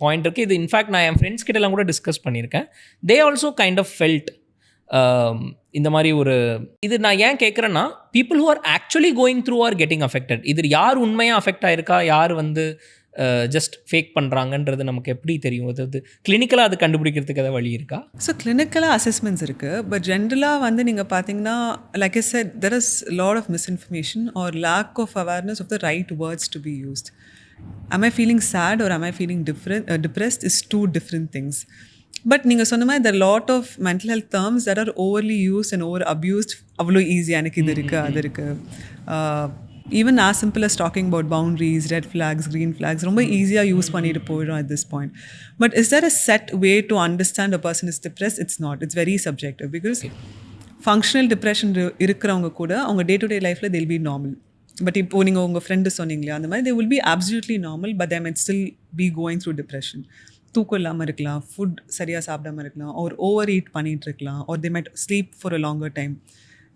Speaker 2: பாயிண்ட் இருக்குது. இது இன்ஃபேக்ட் நான் என் friends கிட்டலாம் கூட டிஸ்கஸ் பண்ணியிருக்கேன். They also kind of felt இந்த மாதிரி ஒரு இது. நான் ஏன் கேட்குறேன்னா, people who are actually going through or getting affected. இது யார் உண்மையாக அஃபெக்ட் ஆயிருக்கா, யார் வந்து ஜஸ்ட் ஃபேக் பண்ணுறாங்கன்றது நமக்கு எப்படி தெரியும்? அது கிளினிக்கலாக அது கண்டுபிடிக்கிறதுக்கு ஏதாவது வழி இருக்கா?
Speaker 1: ஸோ கிளினிக்கலாக அசஸ்மெண்ட்ஸ் இருக்குது. பட் ஜென்ரலாக வந்து நீங்கள் பார்த்தீங்கன்னா, like I said, there is lot of misinformation or lack of awareness of the right words to be used. am I feeling sad or am I feeling depressed is two different things. But நீங்கள் சொன்ன மாதிரி there are lot of mental health terms that are overly used and over abused. அவ்வளோ ஈஸியாக எனக்கு இது இருக்குது, அது இருக்குது. Even as simple as talking about boundaries, red flags, green flags, ரொம்ப ஈஸியாக யூஸ் பண்ணிட்டு போயிடும் at this point. But is there a set way to understand a person is depressed? It's not. It's very subjective, because functional depression இருக்கிறவங்க கூட அவங்க day to day லைஃப்பில் they'll be normal. But இப்போ நீங்கள் உங்கள் friend சொன்னீங்களே அந்த மாதிரி, they will be absolutely normal, but they might still be going through depression. தூக்கம் இல்லாமல் இருக்கலாம், ஃபுட் சரியாக சாப்பிடாமல் இருக்கலாம், or ஓவர் ஈட் பண்ணிகிட்டு இருக்கலாம், or they might sleep for a longer time.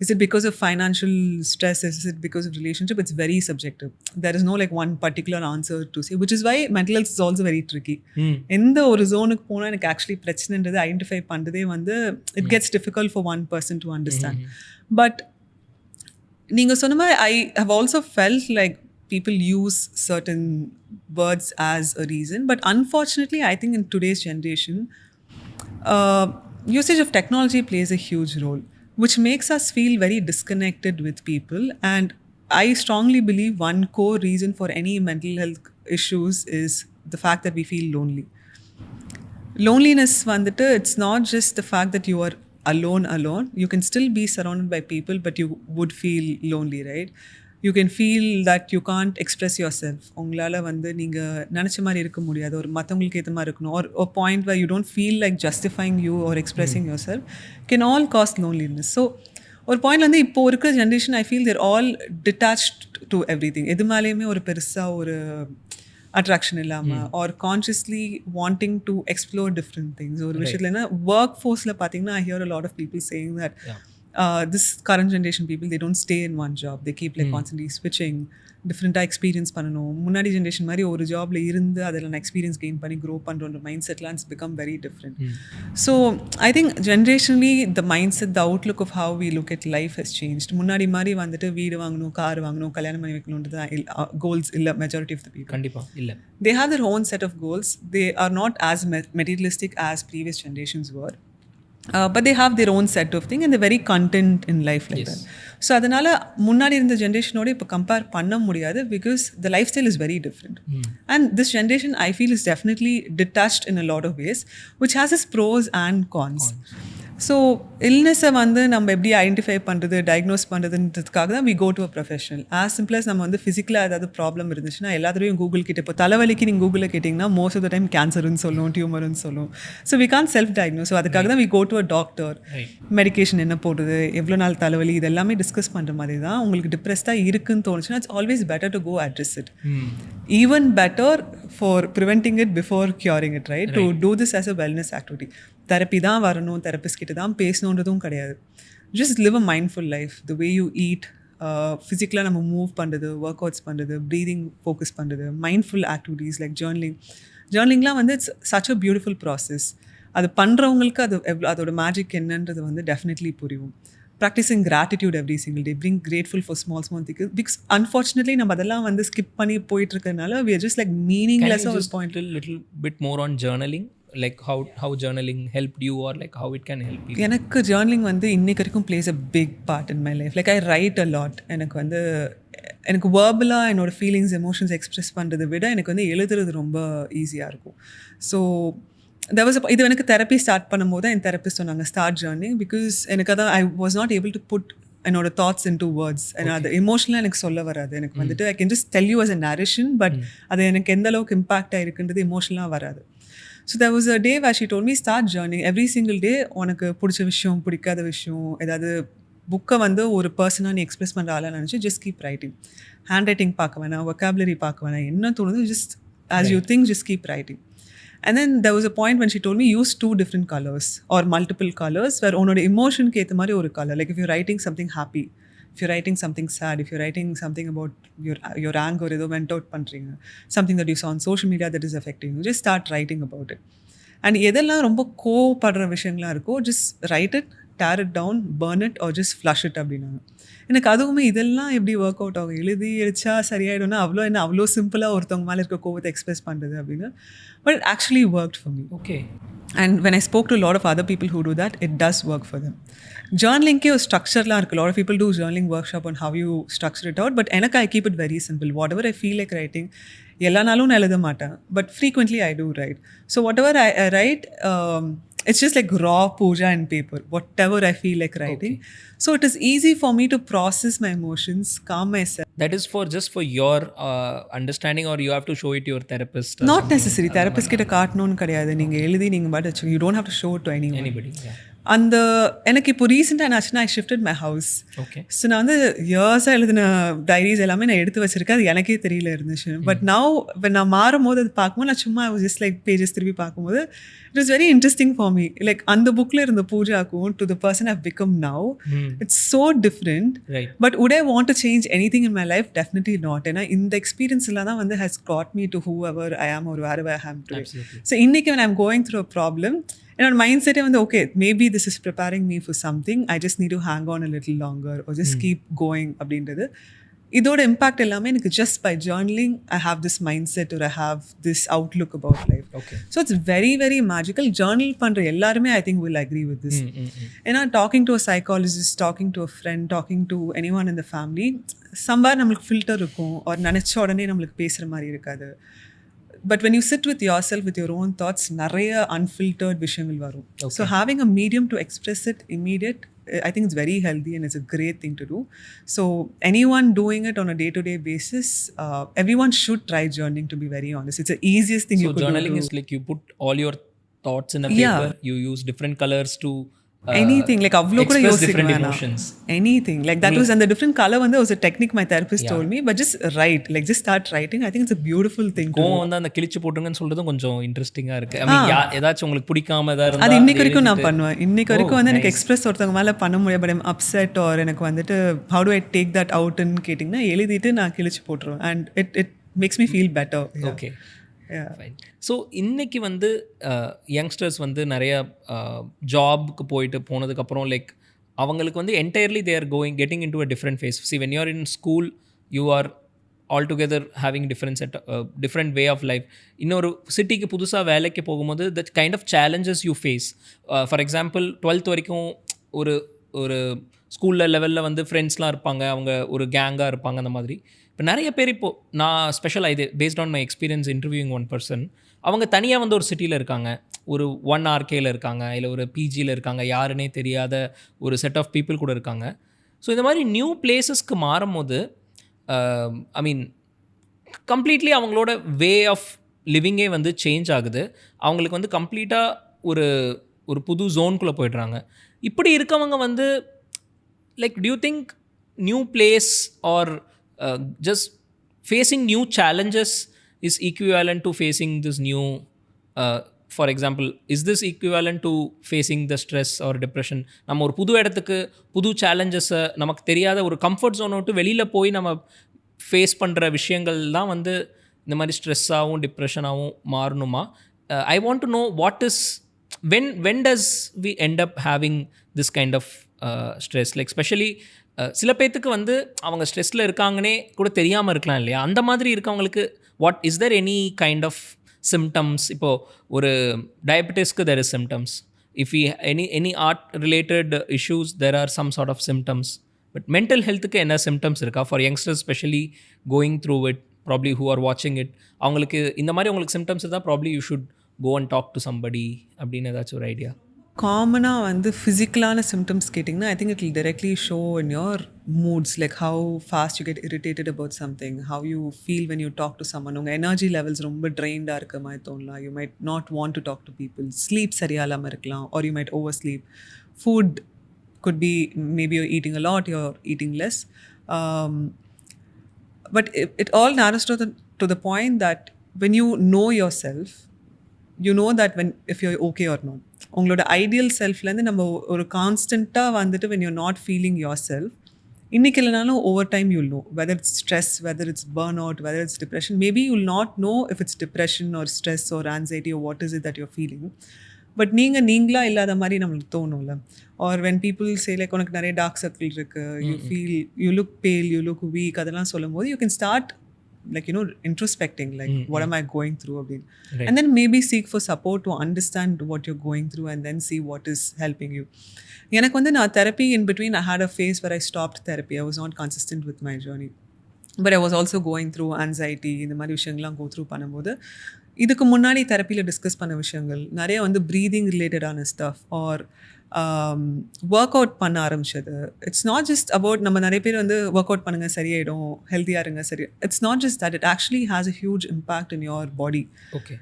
Speaker 1: Is it because of financial stress? Is it because of relationship? It's very subjective. There is no like one particular answer to say, which is why mental health is also very tricky. எந்த ஒரு ஜோனுக்கு போனால் எனக்கு actually பிரச்சனைன்றது identify பண்ணுறதே வந்து it gets difficult for one person to understand. But நீங்கள் சொன்ன மாதிரி I have also felt like people use certain words as a reason, but unfortunately I think in today's generation usage of technology plays a huge role, which makes us feel very disconnected with people. And I strongly believe one core reason for any mental health issues is the fact that we feel lonely. Loneliness vandittu, it's not just the fact that you are alone. You can still be surrounded by people, but you would feel lonely, right? You can feel that you can't express yourself. உங்களால் வந்து நீங்கள் நினச்ச மாதிரி இருக்க முடியாது, ஒரு மற்றவங்களுக்கு ஏற்ற மாதிரி இருக்கணும், or a point where you don't feel like justifying you or expressing yourself can all cause loneliness. So ஒரு பாயிண்ட் வந்து இப்போ இருக்கிற generation I feel they're all detached to everything. எது மேலேயுமே ஒரு பெருசாக ஒரு அட்ராக்ஷன் இல்லாமல், or consciously wanting to explore different things. ஒரு விஷயத்தில் என்ன, ஒர்க் ஃபோர்ஸில் பார்த்தீங்கன்னா I hear a lot of people saying that this current generation people, they don't stay in one job. They keep like constantly switching, டிஃப்ரெண்ட்டாக experience பண்ணணும். முன்னாடி generation மாதிரி ஒரு ஜாபில் இருந்து அதில் நான் எக்ஸ்பீரியன்ஸ் கெயின் பண்ணி க்ரோ பண்ணுற மைண்ட் செட்லாம் it's become very different. So I think ஜென்ரேஷன்லி the mindset, the outlook of how we look at life has changed. முன்னாடி மாதிரி வந்துட்டு வீடு வாங்கணும், கார் வாங்கணும், கல்யாணம் பண்ணி வைக்கணுன்றது கோல்ஸ் இல்லை மெஜாரிட்டி ஆஃப் த பீப்புள்.
Speaker 2: கண்டிப்பாக இல்லை.
Speaker 1: They have their own set of goals. They are not as materialistic as previous generations were. But they have their own set of things and they're very content in life like that. So அதனால முன்னாடி இருந்த ஜென்ரேஷனோட இப்போ compare பண்ண முடியாது, because the lifestyle is very different. And this generation I feel is definitely detached in a lot of ways, which has its pros and cons. So இல்னஸை வந்து நம்ம எப்படி ஐடென்டிஃபை பண்ணுறது, டயக்னோஸ் பண்ணுறதுன்றதுக்காக தான் we go to a professional. As simple as நம்ம வந்து ஃபிசிக்கலாக ஏதாவது ப்ராப்ளம் இருந்துச்சுன்னா எல்லாத்தையும் கூகுள் கிட்ட, இப்போ தலைவலிக்கு நீங்கள் கூகுளில் கேட்டிங்கன்னா மோஸ்ட் ஆஃப் த டைம் கேன்சர்னு சொல்லும், டியூமர்னு சொல்லும். So we can't self diagnose. So அதுக்காக தான் we go to a doctor. Medication என்ன போடுறது, எவ்வளோ நாள் தலைவலி, இது எல்லாமே டிஸ்கஸ் பண்ணுற மாதிரி தான். உங்களுக்கு டிப்ரெஸ்டாக இருக்குன்னு தோணுச்சுன்னா it's always better to go address it. Even better for preventing it before curing it, right? To do this as a wellness activity. Therapy தான் வரணும், தெரப்பிஸ்ட் கிட்ட தான் பேசணுன்றதும் கிடையாது. Just live a mindful life. The way you eat, ஃபிசிக்கலாக நம்ம move பண்ணுறது, workouts பண்ணுறது, ப்ரீதிங் ஃபோக்கஸ் பண்ணுறது, மைண்ட்ஃபுல் ஆக்டிவிட்டீஸ் லைக் ஜேர்னலிங்லாம் வந்து it's such a beautiful process. அது பண்ணுறவங்களுக்கு அது அதோட மேஜிக் என்னன்றது வந்து டெஃபினெட்லி புரியும். practicing gratitude every single day, being grateful for small things. Because unfortunately நம்ம அதெல்லாம் வந்து ஸ்கிப் பண்ணி போயிட்டு இருக்கறனால we are just like
Speaker 2: Can
Speaker 1: meaningless
Speaker 2: you
Speaker 1: at a
Speaker 2: just
Speaker 1: point.
Speaker 2: little bit more on journaling, like how journaling helped you, or like how it can help you?
Speaker 1: எனக்கு journaling வந்து இன்னைக்கு வரைக்கும் plays a big part in my life. Like I write a lot. எனக்கு வேர்பலாக என்னோட feelings emotions express பண்ணுறதை விட எனக்கு வந்து எழுதுறது ரொம்ப ஈஸியாக இருக்கும். ஸோ இது எனக்கு தெரப்பி ஸ்டார்ட் பண்ணும்போது என் தெரப்பிஸ்ட் சொன்னாங்க ஸ்டார்ட் ஜேர்னிங். பிகாஸ் எனக்கு அதான் I was not able to put என்னோட தாட்ஸ் இன் டு வேர்ட்ஸ். ஏன்னா அது எமோஷனலாக எனக்கு சொல்ல வராது. எனக்கு வந்துட்டு I can just tell you as a narration, but அது எனக்கு எந்த அளவுக்கு இம்பாக்ட் ஆகிருக்குன்றது எமோஷனலாக வராது. So there was a day where she told me start journaling every single day. உனக்கு பிடிச்ச விஷயம், பிடிக்காத விஷயம், ஏதாவது புக்கை வந்து ஒரு பர்சனாக நீ எக்ஸ்பிரஸ் பண்ணுற ஆளாக நினச்சி just keep writing. Hand writing பார்க்க வேணாம், vocabulary பார்க்க வேணாம், என்ன தோணுது just as you think just keep writing. And then there was a point when she told me use 2 different colors or multiple colors where உன்னோட எமோஷனுக்கு ஏற்ற மாதிரி ஒரு colour. Like if you're writing something happy, if you're writing something sad, if you're writing something about your anger, ஏதோ vent out பண்ணுறீங்க, something that you saw on social media that is affecting you, just start writing about it. And எதெல்லாம் ரொம்ப கோவப்படுற விஷயங்களாக இருக்கோ just write it, tear it down, burn it or just flush it அப்படின்னாங்க. எனக்கு அதுவுமே இதெல்லாம் எப்படி ஒர்க் அவுட் ஆகும், எழுதி எழுச்சா சரியாயிடும்னா அவ்வளோ சிம்பிளாக ஒருத்தவங்க மேலே இருக்க கோவத்தை எக்ஸ்பிரஸ் பண்ணுறது அப்படின்னு. But it actually worked for me.
Speaker 2: Okay.
Speaker 1: And when I spoke to a lot of other people who do that, it does work for them. Journalingke ஒரு ஸ்ட்ரக்சர்லாம் இருக்குது. A lot of people do journaling workshop on how you structure it out. But எனக்கு I keep it very simple. Whatever I feel like writing, எல்லா நாளும் நான் எழுத மாட்டேன். But frequently I do write. So whatever I write, it's just like raw Pooja and paper. Whatever I feel like writing. Okay. So it is easy for me to process my emotions, calm myself.
Speaker 2: That is just for your understanding, or you have to show it to your therapist?
Speaker 1: Not necessary. Therapist கிட்ட காட்டணும்னு கிடையாது. நீங்கள் எழுதி நீங்கள் பாட்டு you don't have to show it to anyone.
Speaker 2: Anybody. Yeah.
Speaker 1: அந்த எனக்கு இப்போ ரீசெண்டாக என்னாச்சுன்னா ஐ shifted my house.
Speaker 2: Okay.
Speaker 1: So நான் வந்து இயர்ஸாக எழுதின டைரிஸ் எல்லாமே நான் எடுத்து வச்சிருக்கேன். அது எனக்கே தெரியல இருந்துச்சு. பட் நவ் நான் மாறும் போது அது பார்க்கும்போது நான் சும்மா ஜஸ்ட் லைக் பேஜஸ் திருப்பி பார்க்கும்போது it was very interesting for me. Like அந்த புக்கில் இருந்த பூஜாக்கும் to the person I've become now it's so different. But would I want to change anything in my life? Definitely not. ஏன்னா இந்த எக்ஸ்பீரியன்ஸ்ல தான் வந்து has got me to whoever I am or wherever I am today. So இன்னைக்கு when I'm going through a problem, என்னோட mind செட்டே வந்து okay maybe this is preparing me for something, I just need to hang on a little longer or just keep going அப்படின்றது. இதோட impact எல்லாமே எனக்கு just by journaling I have this mindset or I have this outlook about life. So it's very very magical. Journal பண்ணுற எல்லாருமே I think will agree with this. ஏன்னா talking to a psychologist, talking to a friend, talking to anyone in the family, somewhere நம்மளுக்கு filter இருக்கும் or நினச்ச உடனே நம்மளுக்கு பேசுகிற மாதிரி இருக்காது. But when you sit with yourself, with your own thoughts, நிறைய unfiltered விஷயங்கள் வரும். So having a medium to express it immediate, I think it's very healthy and it's a great thing to do. So anyone doing it on a day-to-day basis, everyone should try journaling, to be very honest. It's the easiest thing you could do.
Speaker 2: So journaling is like you put all your thoughts in a paper, you use different colors to
Speaker 1: anything, like avlo kuda
Speaker 2: express
Speaker 1: yosika
Speaker 2: different
Speaker 1: vena
Speaker 2: emotions,
Speaker 1: anything like that. Was and the different color வந்து was a technique my therapist told me. But just write, like just start writing. I think it's a beautiful thing to do.
Speaker 2: வந்து அந்த கிழிச்சு போட்டுங்கன்னு சொல்றதும் கொஞ்சம் இன்ட்ரெஸ்டிங்கா இருக்கு. I mean ஏதாச்சும் உங்களுக்கு பிடிக்காம ஏதா இருந்தா
Speaker 1: அது இன்னைக்கு வரைக்கும் நான் பண்ணுவேன். இன்னைக்கு வரைக்கும் வந்து எனக்கு எக்ஸ்பிரஸ் ஒருத்தவங்க மேல பண்ண முடியாது. பட் I'm upset or எனக்கு வந்துட்டு how do I take that out ன்னு கேட்டிங்கன்னா எழுதிட்டு நான் கிழிச்சு போட்டுருவேன். And it makes me feel better.
Speaker 2: Okay. So இன்றைக்கி வந்து யங்ஸ்டர்ஸ் வந்து நிறைய ஜாப்க்கு போனதுக்கப்புறம் லைக் அவங்களுக்கு வந்து entirely they are getting into a different phase. See when you are in school you are all together having different way of life. இன்னொரு சிட்டிக்கு புதுசாக வேலைக்கு போகும்போது that kind of challenges you face. For example 12th வரைக்கும் ஒரு ஒரு ஸ்கூலில் லெவலில் வந்து ஃப்ரெண்ட்ஸ்லாம் இருப்பாங்க, அவங்க ஒரு கேங்காக இருப்பாங்க. அந்த மாதிரி இப்போ நிறைய பேர் இப்போது நான் ஸ்பெஷலாக இது based on my experience interviewing one person, அவங்க தனியாக வந்து ஒரு சிட்டியில் இருக்காங்க, ஒரு 1 RKயில் இருக்காங்க, இல்லை ஒரு PGயில் இருக்காங்க, யாருன்னே தெரியாத ஒரு செட் ஆஃப் பீப்புள் கூட இருக்காங்க. ஸோ இந்த மாதிரி நியூ பிளேசஸ்க்கு மாறும்போது ஐ மீன் கம்ப்ளீட்லி அவங்களோட வே ஆஃப் லிவிங்கே வந்து சேஞ்ச் ஆகுது. அவங்களுக்கு வந்து கம்ப்ளீட்டாக ஒரு ஒரு புது ஜோனுக்குள்ளே போய்ட்றாங்க. இப்படி இருக்கவங்க வந்து like do you think new place or just facing new challenges is equivalent to facing this new for example is this equivalent to facing the stress or depression? நம்ம ஒரு புது இடத்துக்கு புது சேலஞ்சஸை நமக்கு தெரியாத ஒரு கம்ஃபர்ட் ஜோனை விட்டு வெளியில் போய் நம்ம ஃபேஸ் பண்ணுற விஷயங்கள் தான் வந்து இந்த மாதிரி ஸ்ட்ரெஸ்ஸாகவும் டிப்ரெஷனாகவும் மாறணுமா? I want to know what is when does we end up having this kind of stress like specially சில பேர்த்துக்கு வந்து அவங்க ஸ்ட்ரெஸ்ஸில் இருக்காங்கன்னே கூட தெரியாமல் இருக்கலாம் இல்லையா? அந்த மாதிரி இருக்கவங்களுக்கு what is there any kind of symptoms? இப்போது ஒரு டயபெட்டிஸ்க்கு there is symptoms. If we any heart related issues there are some sort of symptoms. But mental ஹெல்த்துக்கு என்ன சிம்டம்ஸ் இருக்கா? For youngsters specially going through it, probably who are வாட்சிங் it, அவங்களுக்கு இந்த மாதிரி உங்களுக்கு சிம்டம்ஸ் இருந்தால் probably you should go and talk to somebody அப்படின்னு ஏதாச்சும் ஒரு ஐடியா?
Speaker 1: காமனாக வந்து ஃபிசிக்கலான சிம்டம்ஸ் கேட்டிங்கன்னா I think it will directly show in your moods, like how fast you get irritated about something, how you feel when you talk to someone. உங்கள் energy levels ரொம்ப ட்ரெயின்டாக இருக்க மாதிரி தோணலாம். You might not want to talk to people. Sleep சரியாக இல்லாமல் இருக்கலாம், or you might over sleep. Food could be, maybe you're eating a lot, you're eating less. But it all narrows to the point that when you know yourself, you know that if you're okay or not. உங்களோட ideal செல்ஃப்லேருந்து நம்ம ஒரு கான்ஸ்டண்ட்டாக வந்துட்டு when you're not feeling yourself, இன்றைக்கி இல்லைனாலும் over time you'll know whether it's stress, whether it's burnout, whether it's depression. Maybe you'll not know if it's depression or stress or anxiety or what is it that you're feeling. But நீங்களா இல்லாத மாதிரி நம்மளுக்கு தோணும்ல. Or when people say like உனக்கு நிறைய dark circle இருக்குது, you feel you look pale, you look weak, அதெல்லாம் சொல்லும் போது you can start like introspecting, like what am I going through abdin, right. And then maybe seek for support to understand what you're going through and then see what is helping you. எனக்கு வந்து நான் therapy in between, I had a phase where I stopped therapy. I was not consistent with my journey, but I was also going through anxiety. இந்த மாதிரி விஷயங்கள்லாம் go through பண்ணும்போது இதுக்கு முன்னாடி தெரப்பியில் discuss பண்ண விஷயங்கள் நிறைய வந்து ப்ரீதிங் ரிலேட்டடான ஸ்டஃப் ஆர் ஒர்க் அவுட் பண்ண ஆரம்பிச்சது. இட்ஸ் நாட் ஜஸ்ட் அபவுட் நம்ம நிறைய பேர் வந்து ஒர்க் அவுட் பண்ணுங்கள் சரியாயிடும், ஹெல்த்தியாக இருங்க சரி. It's not just that, it actually has a huge impact in your body.
Speaker 2: Okay,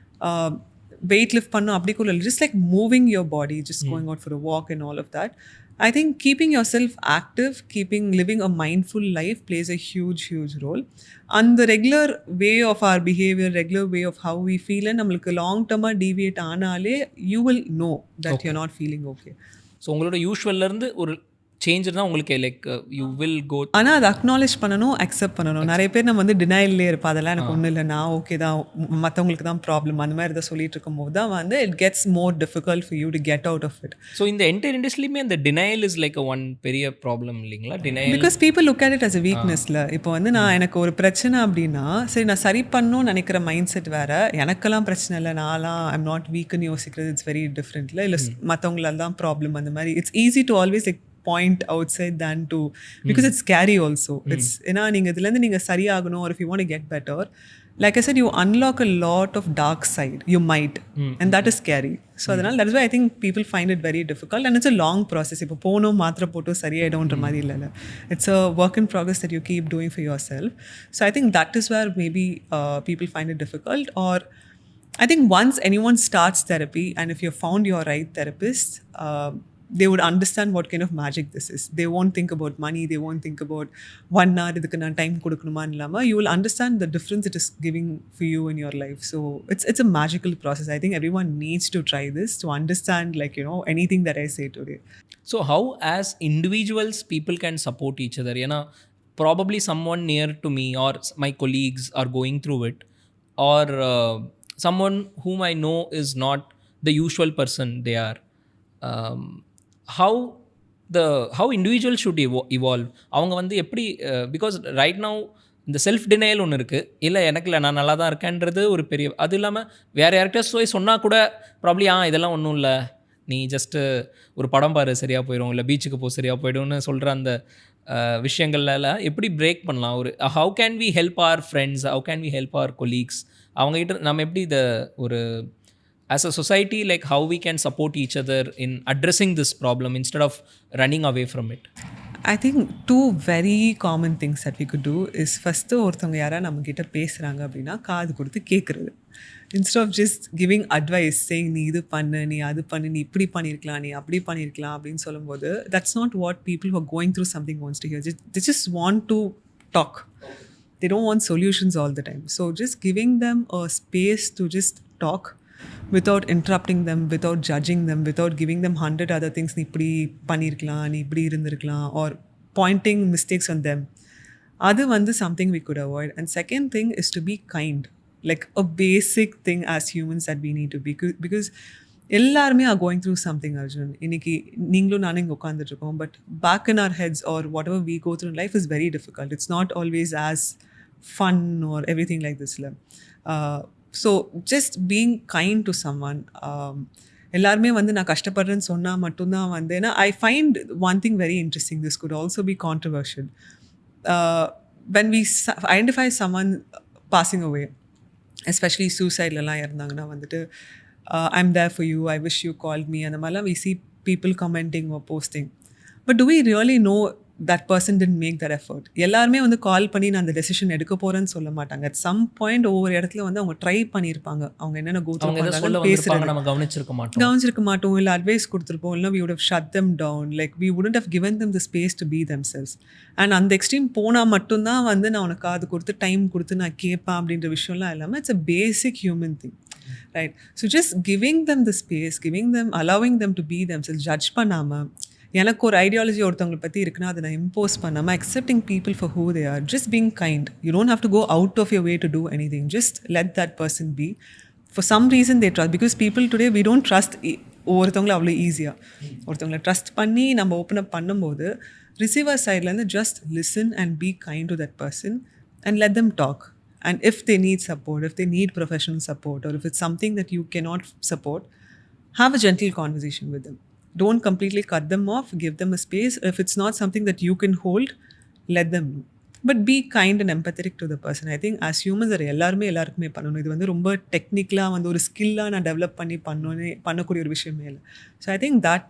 Speaker 1: weight lift பண்ணும் அப்படி கூட இல்லை, just like moving your body, just going out for a walk and all of that. I think keeping yourself active, living a mindful life plays a huge role. And the regular way of our behavior, regular way of how we feel, and namalukku long term deviate aanale, you will know that okay, you're not feeling okay.
Speaker 2: So ungaloda usual la irundhu or change இருந்தால் உங்களுக்கு like you will go.
Speaker 1: ஆனால் அதை acknowledge பண்ணணும், accept பண்ணணும். நிறைய பேர் நம்ம வந்து டினைல்லே இருப்போம், அதெல்லாம் எனக்கு ஒன்றும் இல்லை, நான் ஓகே தான், மற்றவங்களுக்கு தான் ப்ராப்ளம், அந்த மாதிரி தான் சொல்லிட்டு இருக்கும்போது தான் வந்து it gets more difficult for you to get out of it.
Speaker 2: So இந்த என்டையர் இண்டஸ்ட்ரியுமே அந்த டினைல் இஸ் லைக் ஒன் பெரிய ப்ராப்ளம் இல்லைங்களா? Denial
Speaker 1: because people look at it as a வீக்னஸ்ல. இப்போ வந்து நான் எனக்கு ஒரு பிரச்சனை அப்படின்னா சரி நான் சரி பண்ணணும்னு நினைக்கிற மைண்ட் செட் வேறு, எனக்கெல்லாம் பிரச்சனை இல்லை, நான்லாம் ஐம் நாட் வீக்குன்னு யோசிக்கிறது இட்ஸ் வெரி டிஃப்ரெண்ட்ல. இல்லை மற்றவங்களால தான் ப்ராப்ளம், அந்த மாதிரி it's easy to always like point outside than to, because it's scary also. It's ena neenga idhilende neenga sariyagano, or if you want to get better, like I said, you unlock a lot of dark side, you might, and that is scary. So that is why I think people find it very difficult, and it's a long process. Ipo pono maatra potto sariyadondra mari illa, it's a work in progress that you keep doing for yourself. So I think that is where maybe people find it difficult. Or I think once anyone starts therapy, and if you've found your right therapist, they would understand what kind of magic this is. They won't think about money, they won't think about 1 hour idukku na time kodukuma illama. You will understand the difference it is giving for you in your life. So it's a magical process. I think everyone needs to try this to understand, like anything that I say today.
Speaker 2: So how as individuals people can support each other? Probably someone near to me or my colleagues are going through it, or someone whom I know is not the usual person they are. How individual should evolve? அவங்க வந்து எப்படி, because right now இந்த self denial ஒன்று இருக்குது, இல்லை எனக்கு இல்லை நான் நல்லா தான் இருக்கேன்றது ஒரு பெரிய, அது இல்லாமல் வேறு யார்கிட்ட போய் சொன்னால் கூட ப்ராப்ளி இதெல்லாம் ஒன்றும் இல்லை, நீ ஜஸ்ட்டு ஒரு படம் பாரு சரியாக போயிடும், இல்லை பீச்சுக்கு போ சரியாக போய்டும்னு சொல்கிற அந்த விஷயங்கள்ல எப்படி பிரேக் பண்ணலாம்? ஒரு how can we help our friends, how can we help our colleagues, அவங்ககிட்ட நம்ம எப்படி இதை ஒரு as a society, like how we can support each other in addressing this problem instead of running away from it?
Speaker 1: I think 2 very common things that we could do is, first, ஒருத்தவங்க யாரா நம்ம கிட்ட பேசுகிறாங்க அப்படின்னா காது கொடுத்து கேட்குறது. instead of just giving advice, saying நீ இது பண்ணு, நீ அது பண்ணு, நீ இப்படி பண்ணியிருக்கலாம், நீ அப்படி பண்ணியிருக்கலாம் அப்படின்னு சொல்லும்போது, that's not what people who are going through something wants to hear. They just want to talk. They don't want solutions all the time. So just giving them a space to just talk without interrupting them, without judging them, without giving them 100 other things, நீ இப்படி பண்ணியிருக்கலாம், நீ இப்படி இருந்திருக்கலாம், or pointing mistakes on them. அது வந்து something we could avoid. And second thing is to be kind, like a basic thing as humans that we need to be, because எல்லாருமே are going through something Arjun. இன்னைக்கு நீங்களும் நானும் இங்கே உட்காந்துட்ருக்கோம். But back in our heads or whatever we go through life is very difficult. It's not always as fun or everything like திஸ்ல. So just being kind to someone. எல்லாருமே வந்து நான் கஷ்டப்படுறேன்னு சொன்னால் மட்டும்தான் வந்து, ஏன்னா I find one thing very interesting. This could also be controversial. when we identify someone passing away, especially suicideலாம் இருந்தாங்கன்னா வந்துட்டு I'm there for you, I wish you called me, அந்த மாதிரிலாம் we see people commenting or posting. But do we really know that person didn't make that effort? எல்லாருமே வந்து கால் பண்ணி நான் அந்த decision எடுக்க போகிறேன்னு சொல்ல மாட்டாங்க. at some point ஒவ்வொரு இடத்துல வந்து அவங்க ட்ரை பண்ணியிருப்பாங்க. அவங்க என்னென்ன கோ த்ரூ பண்ணுறாங்கன்னு பேசுகிறாங்க,
Speaker 2: நம்ம
Speaker 1: கவனிச்சிருக்க மாட்டோம், இல்லை அட்வைஸ் கொடுத்துருப்போம், இல்லை we would have shut them down, like we wouldn't have given them the space to be themselves. And அந்த எக்ஸ்ட்ரீம் போனால் மட்டும்தான் வந்து நான் உனக்கு காது கொடுத்து டைம் கொடுத்து நான் கேட்பேன் அப்படின்ற விஷயம்லாம் இல்லாமல் it's a basic human thing, right? So just giving them the space, allowing them to be themselves, judge பண்ணாமல், எனக்கு ஒரு ஐடியாலஜி ஒருத்தவங்களை பற்றி இருக்குன்னா அதை நான் இம்போஸ் பண்ணாமல் accepting people for who they are, just being kind. You don't have to go out of your way to do anything. Just let that person be. For some reason they trust, because people today we don't trust ஒருத்தவங்களை அவ்வளோ ஈஸியாக. ஒருத்தவங்களை trust பண்ணி நம்ம open up பண்ணும்போது receiver சைட்லேருந்து just listen and be kind to that person and let them talk. And if they need support, if they need professional support, or if it's something that you cannot support, have a gentle conversation with them. Don't completely cut them off, give them a space. If it's not something that you can hold, let them know. But be kind and empathetic to the person. I think as humans எல்லாருக்குமே பண்ணணும். இது வந்து ரொம்ப டெக்னிக்கலாக வந்து ஒரு ஸ்கில்லாக நான் develop பண்ணி பண்ணக்கூடிய ஒரு விஷயமே இல்லை. So I think that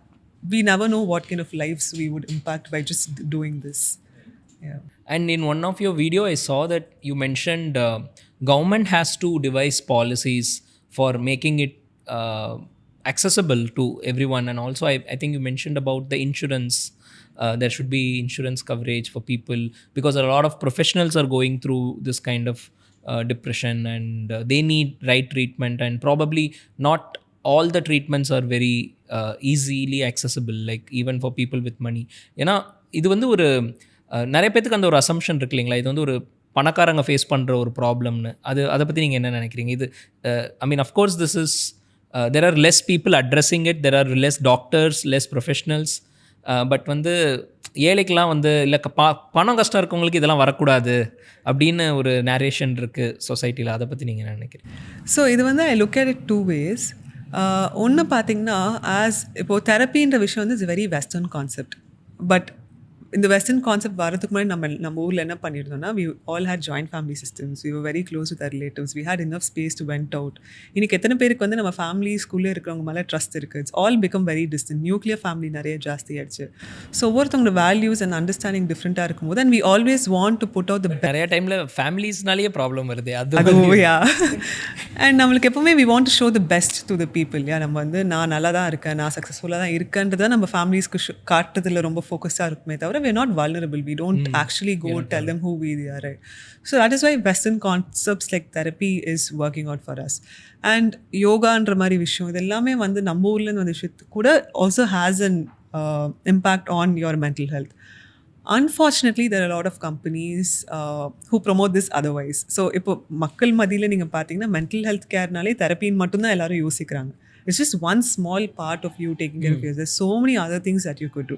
Speaker 1: we never know what kind of lives we would impact by just doing this. Yeah.
Speaker 2: And in one of your video, I saw that you mentioned government has to devise policies for making it accessible to everyone. And also, I think you mentioned about the insurance. There should be insurance coverage for people, because a lot of professionals are going through this kind of depression, and they need right treatment, and probably not all the treatments are very easily accessible, like even for people with money. ஏன்னா இது வந்து ஒரு நிறைய பேத்துக்கு அந்த ஒரு assumption இருக்கு இல்லைங்களா, இது வந்து ஒரு பணக்காரங்க ஃபேஸ் பண்ணுற ஒரு ப்ராப்ளம்னு. அதை பற்றி நீங்கள் என்ன நினைக்கிறீங்க? இது I mean of course this is there are less people addressing it, there are less doctors, less professionals, but வந்து ஏழைக்கெலாம் வந்து இல்லை பணம் கஷ்டம் இருக்கவங்களுக்கு இதெல்லாம் வரக்கூடாது அப்படின்னு ஒரு நேரேஷன் இருக்குது சொசைட்டியில். அதை பற்றி நீங்கள் என்ன நினைக்கிறீங்க?
Speaker 1: ஸோ இது வந்து I look at it two ways. ஒன்று பார்த்தீங்கன்னா, இப்போது தெரப்பின்ற விஷயம் வந்து it's very western concept. But இந்த வெஸ்டர்ன் கான்செப்ட் வரதுக்கு முன்னாடி நம்ம ஊரில் என்ன பண்ணியிருந்தோம்னா, we all had joint family systems, we were very close with our relatives, we had enough space to vent out. இன்னைக்கு எத்தனை பேருக்கு வந்து நம்ம ஃபேமிலி ஸ்கூல்லே இருக்கிறவங்க மேலே ட்ரஸ்ட் இருக்குது? It's all become very distant. Nuclear family நிறைய ஜாஸ்தி ஆயிடுச்சு. ஸோ ஒவ்வொருத்தவங்களோட வேல்யூஸ் அண்ட் அண்டர்ஸ்டாண்டிங் டிஃப்ரெண்ட்டாக இருக்கும்போது, and we always want to put out the
Speaker 2: நிறைய டைமில் ஃபேமிலிஸ்னாலேயே ப்ராப்ளம் வருது.
Speaker 1: யா அண்ட் நம்மளுக்கு எப்போவுமே we want to show the best to the people. யா நம்ம வந்து நான் நல்லா தான் இருக்கேன், நான் சக்ஸஸ்ஃபுல்லாக தான் இருக்கேன்றதை நம்ம ஃபேமிலிஸ்க்கு காட்டுறதுல ரொம்ப ஃபோக்கஸாக இருக்குமே தவிர we're not vulnerable. We don't actually go tell them who we are, right? So that is why Western concepts like therapy is working out for us. And yoga and ramari vishயம் இதெல்லாமே வந்து நம்ம ஊர்ல இருந்து வந்த விஷயத்து கூட also has an impact on your mental health. Unfortunately, there are a lot of companies who promote this otherwise. So இப்போ மக்கள் மத்தியில் நீங்கள் பார்த்தீங்கன்னா mental health careனாலே தெரப்பின்னு மட்டும்தான் எல்லாரும் யோசிக்கிறாங்க. It's just one small part of you taking care of yourself. There's so many other things that you could do.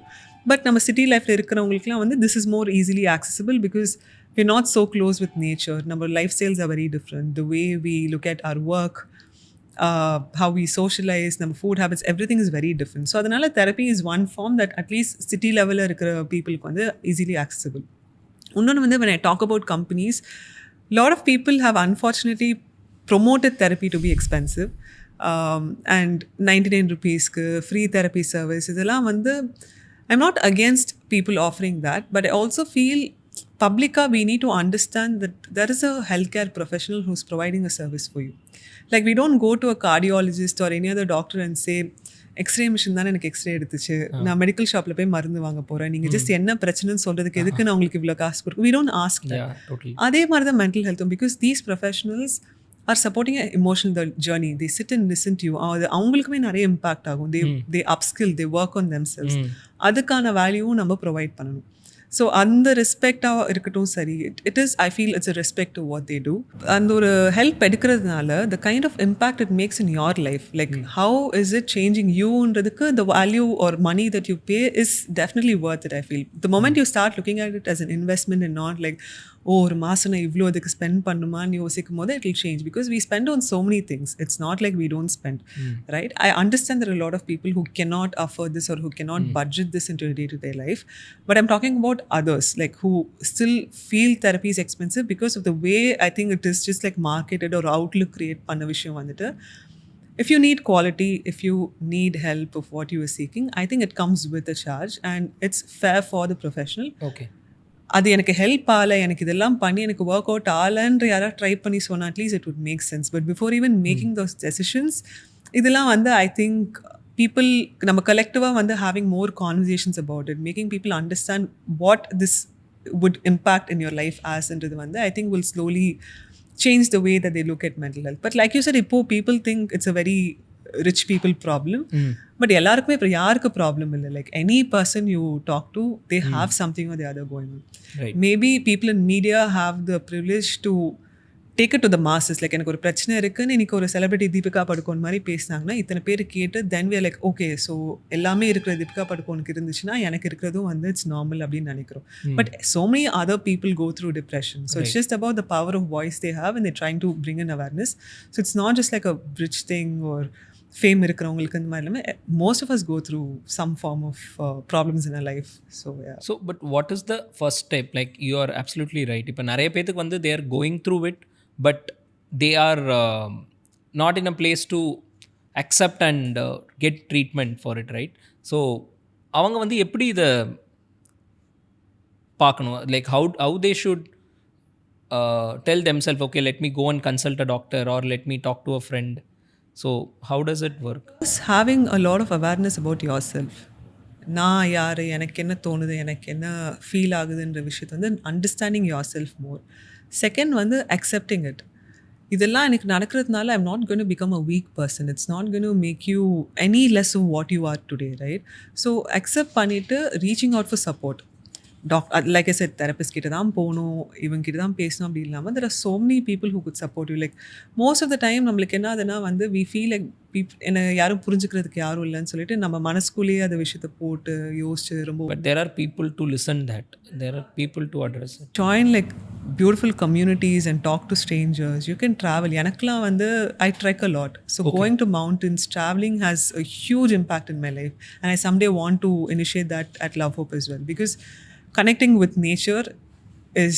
Speaker 1: But நம்ம city லைஃப்பில் இருக்கிறவங்களுக்குலாம் வந்து this is more easily accessible because we're not so close with nature. Our lifestyles are very different. The way we look at our work, how we socialize, our food habits, everything is very different. So அதனால therapy is one form that at least city level இருக்கிற peopleக்கு வந்து easily accessible. இன்னொன்று வந்து when I talk about companies, a lot of people have unfortunately promoted therapy to be expensive. And 99 rupeesக்கு free therapy service இதெல்லாம் வந்து I'm not against people offering that, but I also feel publica we need to understand that there is a healthcare professional who's providing a service for you. Like we don't go to a cardiologist or any other doctor and say x-ray machine தானே எனக்கு x ray எடுத்துச்சு, நான் medical ஷாப்பில் போய் மருந்து வாங்க போகிறேன், நீங்கள் ஜஸ்ட் என்ன பிரச்சனைன்னு சொல்கிறதுக்கு எதுக்கு நான் உங்களுக்கு இவ்வளோ காசு கொடுக்கும். We don't ask that. அதே மாதிரி தான் mental ஹெல்த்தும், because these professionals are supporting an emotional journey. They sit and listen to you. அவங்களுக்குமே நிறைய இம்பாக்ட் ஆகும். They upskill, they work on themselves. அதுக்கான வேல்யூவும் நம்ம ப்ரொவைட் பண்ணணும். ஸோ அந்த ரெஸ்பெக்டாக இருக்கட்டும் சரி, it is I feel it's a respect to what they do. அந்த ஒரு ஹெல்ப் எடுக்கிறதுனால the kind of impact it makes in your life, like how is it changing யூன்றதுக்கு the value or money that you pay is definitely worth it. I feel the moment you start looking at it as an investment and not like ஒரு மாதம் நான் இவ்வளோ அதுக்கு spend பண்ணுமான்னு யோசிக்கும் போது it will change, because we spend on so many things. It's not like we don't spend, right? I understand there are a lot of people who cannot afford this or who cannot budget this into a day-to-day life, but I'm talking about others, like who still feel therapy is expensive because of the way I think it is just like marketed or outlook create panna vishayam vanditu. If you need quality, if you need help of what you are seeking, I think it comes with a charge and it's fair for the professional.
Speaker 2: Okay.
Speaker 1: அது எனக்கு help ஆகலை, எனக்கு இதெல்லாம் பண்ணி எனக்கு work out ஆகலைன்ற யாராவது try பண்ணி சொன்னால் at least it would make sense. But before even making those decisions, இதெல்லாம் வந்து ஐ திங்க் பீப்புள் நம்ம கலெக்டிவாக வந்து having more conversations about it, making people understand what this would impact in your life ஆஸ்ன்றது வந்து I think will slowly change the way that they look at mental health. But like you said, இப்போ people think it's a very rich people problem. But எல்லாருக்குமே இப்போ யாருக்கு problem இல்லை, like any person you talk to they have something or the other going on. Maybe people in media have the privilege to take it to the masses. Like எனக்கு ஒரு பிரச்சனை இருக்குன்னு இன்னைக்கு ஒரு செலிபிரிட்டி தீபிகா படுகோன் மாதிரி பேசினாங்கன்னா இத்தனை பேர் கேட்டு then we are like okay, so எல்லாமே இருக்கிற தீபிகா படுகோனுக்கு இருந்துச்சுன்னா எனக்கு இருக்கிறதும் வந்து இட்ஸ் நார்மல் அப்படின்னு நினைக்கிறோம். But so many other people go through depression. So it's just about the power of voice they have and they're trying to bring in awareness. So it's not just like a bridge thing or fame இருக்கிறவங்களுக்கு இந்த மாதிரி எல்லாமே. Most of us go through some form of problems in a life. So
Speaker 2: but what is the first step? Like you are absolutely right. இப்போ நிறைய பேத்துக்கு வந்து they are going through it, but they are not in a place to accept and get treatment for it, right? So அவங்க வந்து எப்படி இதை பார்க்கணும்? Like how they should tell themselves, okay, let me go and consult a doctor or let me talk to a friend. So how does it work?
Speaker 1: Having a lot of awareness about yourself. நான் யார், எனக்கு என்ன தோணுது, எனக்கு என்ன feel ஆகுதுன்ற விஷயத்தை வந்து understanding yourself more. Second வந்து அக்செப்டிங் இட். இதெல்லாம் எனக்கு நடக்கிறதுனால I'm not going to become a weak person. It's not going to make you any less of what you are today, right? So accept பண்ணிவிட்டு reaching out for support. Like I said, therapist கிட்ட தான் போகணும், இவங்க கிட்ட தான் பேசணும் அப்படி இல்லாமல் there are so many people who could support you. Like most of the time நம்மளுக்கு என்ன ஆகுதுன்னா வந்து we feel like என்னை யாரும் புரிஞ்சுக்கிறதுக்கு யாரும் இல்லைன்னு சொல்லிட்டு நம்ம மனசுக்குள்ளேயே அந்த விஷயத்தை போட்டு யோசிச்சு ரொம்ப.
Speaker 2: But there are people to listen that. There are people to address it.
Speaker 1: Join like beautiful communities and talk to strangers. You can travel. எனக்குலாம் வந்து I trek a lot. So going to mountains, traveling has a huge impact in my life. And I someday want to initiate that at Love Hope as well. Because connecting with nature is,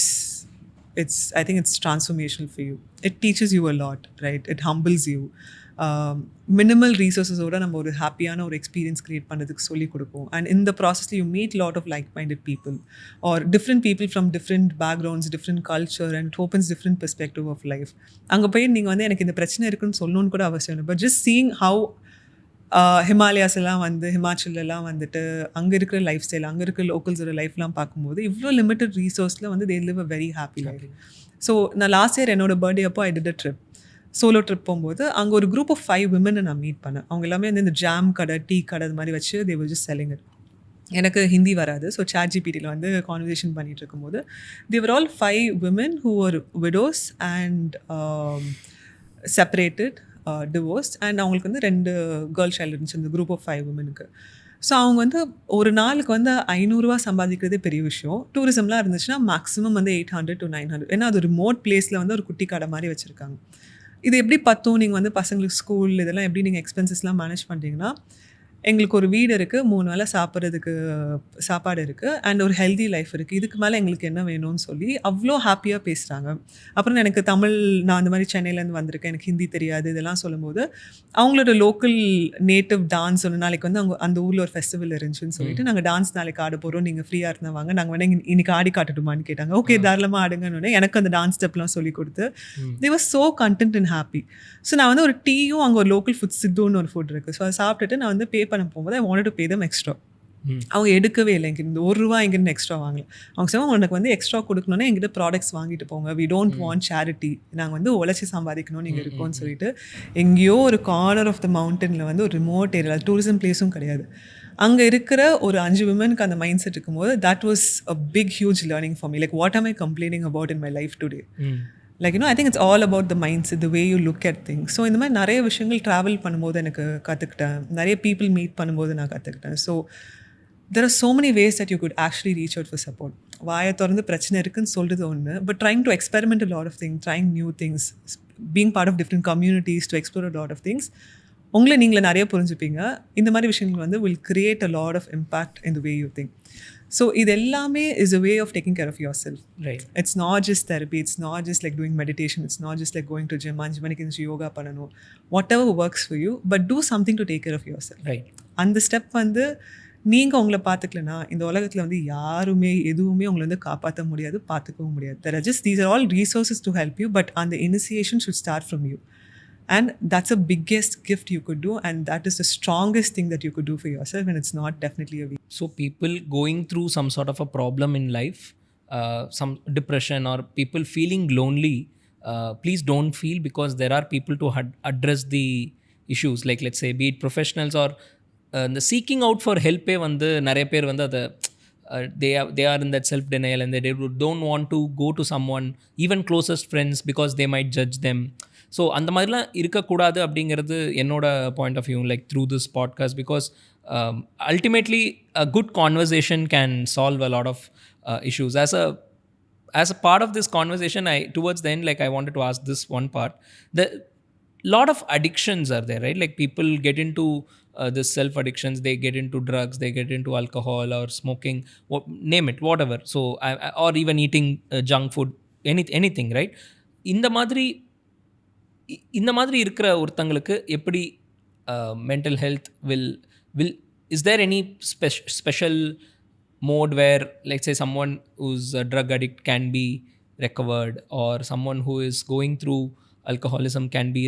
Speaker 1: I think it's transformational for you. It teaches you a lot, right? It humbles you. Minimal resources oda நம்ம ஒரு ஹாப்பியான ஒரு experience create பண்ணுறதுக்கு சொல்லி கொடுப்போம். And இந்த ப்ராசஸில் you meet lot of like minded people or different people from different backgrounds, different culture and opens different perspective of life. அங்கே போய் நீங்கள் வந்து எனக்கு இந்த பிரச்சனை இருக்குன்னு சொல்லணும்னு கூட அவசியம் இல்லை. But just seeing how Himalayas எல்லாம் வந்து ஹிமாச்சல்லாம் வந்துட்டு அங்கே இருக்கிற லைஃப் ஸ்டைல், அங்கே இருக்கிற லோக்கல்ஸோட லைஃப்லாம் பார்க்கும்போது இவ்வளோ லிமிட்டட் ரிசோர்ஸில் வந்து they live a very happy life. So நான் லாஸ்ட் இயர் என்னோட பர்த்டே அப்போ I did a trip, solo trip போகும்போது அங்கே ஒரு குரூப் ஆஃப் 5 women நான் மீட் பண்ணேன். அவங்க எல்லாமே வந்து இந்த ஜாம் கடை, டீ கடை அது மாதிரி வச்சு they were just selling it. எனக்கு ஹிந்தி வராது. ஸோ ChatGPTயில் வந்து கான்வர்சேஷன் பண்ணிகிட்டு இருக்கும்போது they were all 5 women who were widows and separated, divorced. And அவங்களுக்கு வந்து 2 கேர்ள் சைல்டு இருந்துச்சு இந்த குரூப் ஆஃப் 5 womenக்கு. ஸோ அவங்க வந்து ஒரு நாளுக்கு வந்து 500 ரூபா சம்பாதிக்கிறதே பெரிய விஷயம். டூரிசம்லாம் இருந்துச்சுன்னா மேக்ஸிமம் வந்து 800 to 900. ஏன்னா அது ரிமோட் பிளேஸில் வந்து ஒரு குட்டி கடை மாதிரி வச்சுருக்காங்க. இது எப்படி பத்தும்? நீங்கள் வந்து பசங்களுக்கு ஸ்கூல் இதெல்லாம் எப்படி நீங்கள் எக்ஸ்பென்சஸ்லாம் மேனேஜ் பண்ணுறீங்கன்னா, எங்களுக்கு ஒரு வீடு இருக்குது, 3 வேளை சாப்பிட்றதுக்கு சாப்பாடு இருக்குது, அண்ட் ஒரு ஹெல்தி லைஃப் இருக்குது, இதுக்கு மேலே எங்களுக்கு என்ன வேணும்னு சொல்லி அவ்வளோ ஹாப்பியாக பேசுகிறாங்க. அப்புறம் எனக்கு தமிழ், நான் அந்த மாதிரி சென்னையிலேருந்து வந்திருக்கேன், எனக்கு ஹிந்தி தெரியாது, இதெல்லாம் சொல்லும்போது அவங்களோட லோக்கல் நேட்டிவ் டான்ஸ் ஒன்று நாளைக்கு வந்து அவங்க அந்த ஊரில் ஒரு ஃபெஸ்டிவல் இருந்துச்சுன்னு சொல்லிட்டு நாங்கள் டான்ஸ் நாளைக்கு ஆட போகிறோம், நீங்கள் ஃப்ரீயாக இருந்தால் வாங்க, நாங்கள் வேணா இன்னைக்கு ஆடி காட்டட்டுமான்னு கேட்டாங்க. ஓகே தாராளமாக ஆடுங்கன்னு எனக்கு அந்த டான்ஸ் ஸ்டெப்லாம் சொல்லி கொடுத்து they were so content and happy. So நான் வந்து ஒரு டீயும் அங்கே ஒரு லோக்கல் ஃபுட் சித்துன்னு ஒரு ஃபுட் இருக்குது, ஸோ அதை சாப்பிட்டுட்டு நான் வந்து பே பண்ண போகும்போது I wanted to pay them extra. அவங்க எடுக்கவே இல்லை, எங்கிட்ட இந்த ₹1 எங்கிட்ட எக்ஸ்ட்ரா வாங்கல. அவங்க சொன்னாங்க உனக்கு வந்து எக்ஸ்ட்ரா கொடுக்கணுன்னா எங்கிட்ட ப்ராடக்ட்ஸ் வாங்கிட்டு போங்க, வி டோன்ட் வாண்ட் சேரிட்டி, நாங்கள் வந்து உழைச்சி சம்பாதிக்கணும் நீங்கள் இருக்கோன்னு சொல்லிட்டு எங்கேயோ ஒரு கார்னர் ஆஃப் த மவுண்டனில் வந்து ஒரு ரிமோட் ஏரியா, டூரிசம் பிளேஸும் கிடையாது, அங்கே இருக்கிற ஒரு 5 விமனுக்கு அந்த மைண்ட் செட் இருக்கும்போது that was a big huge learning for me. Like what am I complaining about in my life today. Like I think it's all about the mindset, the way you look at things. So இந்த மாதிரி நிறைய விஷயங்கள் travel பண்ணும்போது எனக்கு கற்றுக்கிட்டேன், நிறைய people meet பண்ணும்போது நான் கற்றுக்கிட்டேன். So there are so many ways that you could actually reach out for support. வாயை திறந்து பிரச்சனை இருக்குன்னு சொல்கிறது ஒன்று, but trying to experiment a lot of things, trying new things, being part of different communities to explore a lot of things, உங்களை நீங்களே நிறைய புரிஞ்சுப்பீங்க. இந்த மாதிரி விஷயங்கள் வந்து will create a lot of impact in the way you think. So இது எல்லாமே is a way of taking care of yourself.
Speaker 2: Right.
Speaker 1: It's not just therapy, it's not just like doing meditation, it's not just like going to gym, 5 மணிக்கு எழுந்திரிச்சு யோகா பண்ணணும். Whatever works for you, but do something to take care of yourself.
Speaker 2: Right.
Speaker 1: அந்த step வந்து நீங்கள் உங்களை பார்த்துக்கலனா இந்த உலகத்தில் வந்து யாருமே எதுவுமே உங்களை வந்து காப்பாற்ற முடியாது, பார்த்துக்கவும் முடியாது. There are just, these are all resources to help you, but on the initiation should start from you. And that's the biggest gift you could do, and that is the strongest thing that you could do for yourself, and it's not definitely a weakness.
Speaker 2: So people going through some sort of a problem in life, some depression or people feeling lonely, please don't feel, because there are people to address the issues. Like let's say be it professionals or the seeking out for help வந்து நிறைய பேர் வந்து அதை they are in that self denial and they don't want to go to someone, even closest friends, because they might judge them. So அந்த மாதிரிலாம் இருக்கக்கூடாது அப்படிங்கிறது என்னோட point of view, like through this podcast, because ultimately a good conversation can solve a lot of issues. As a part of this conversation, towards the end, like I wanted to ask this one part. The lot of addictions are there, right? Like people get into this self addictions, they get into drugs, they get into alcohol or smoking, name it, whatever. So or even eating junk food, anything, right? இந்த மாதிரி இருக்கிற ஒருத்தங்களுக்கு எப்படி mental health will is there any special mode where, let's say, someone who's a drug addict can be recovered, or someone who is going through alcoholism can be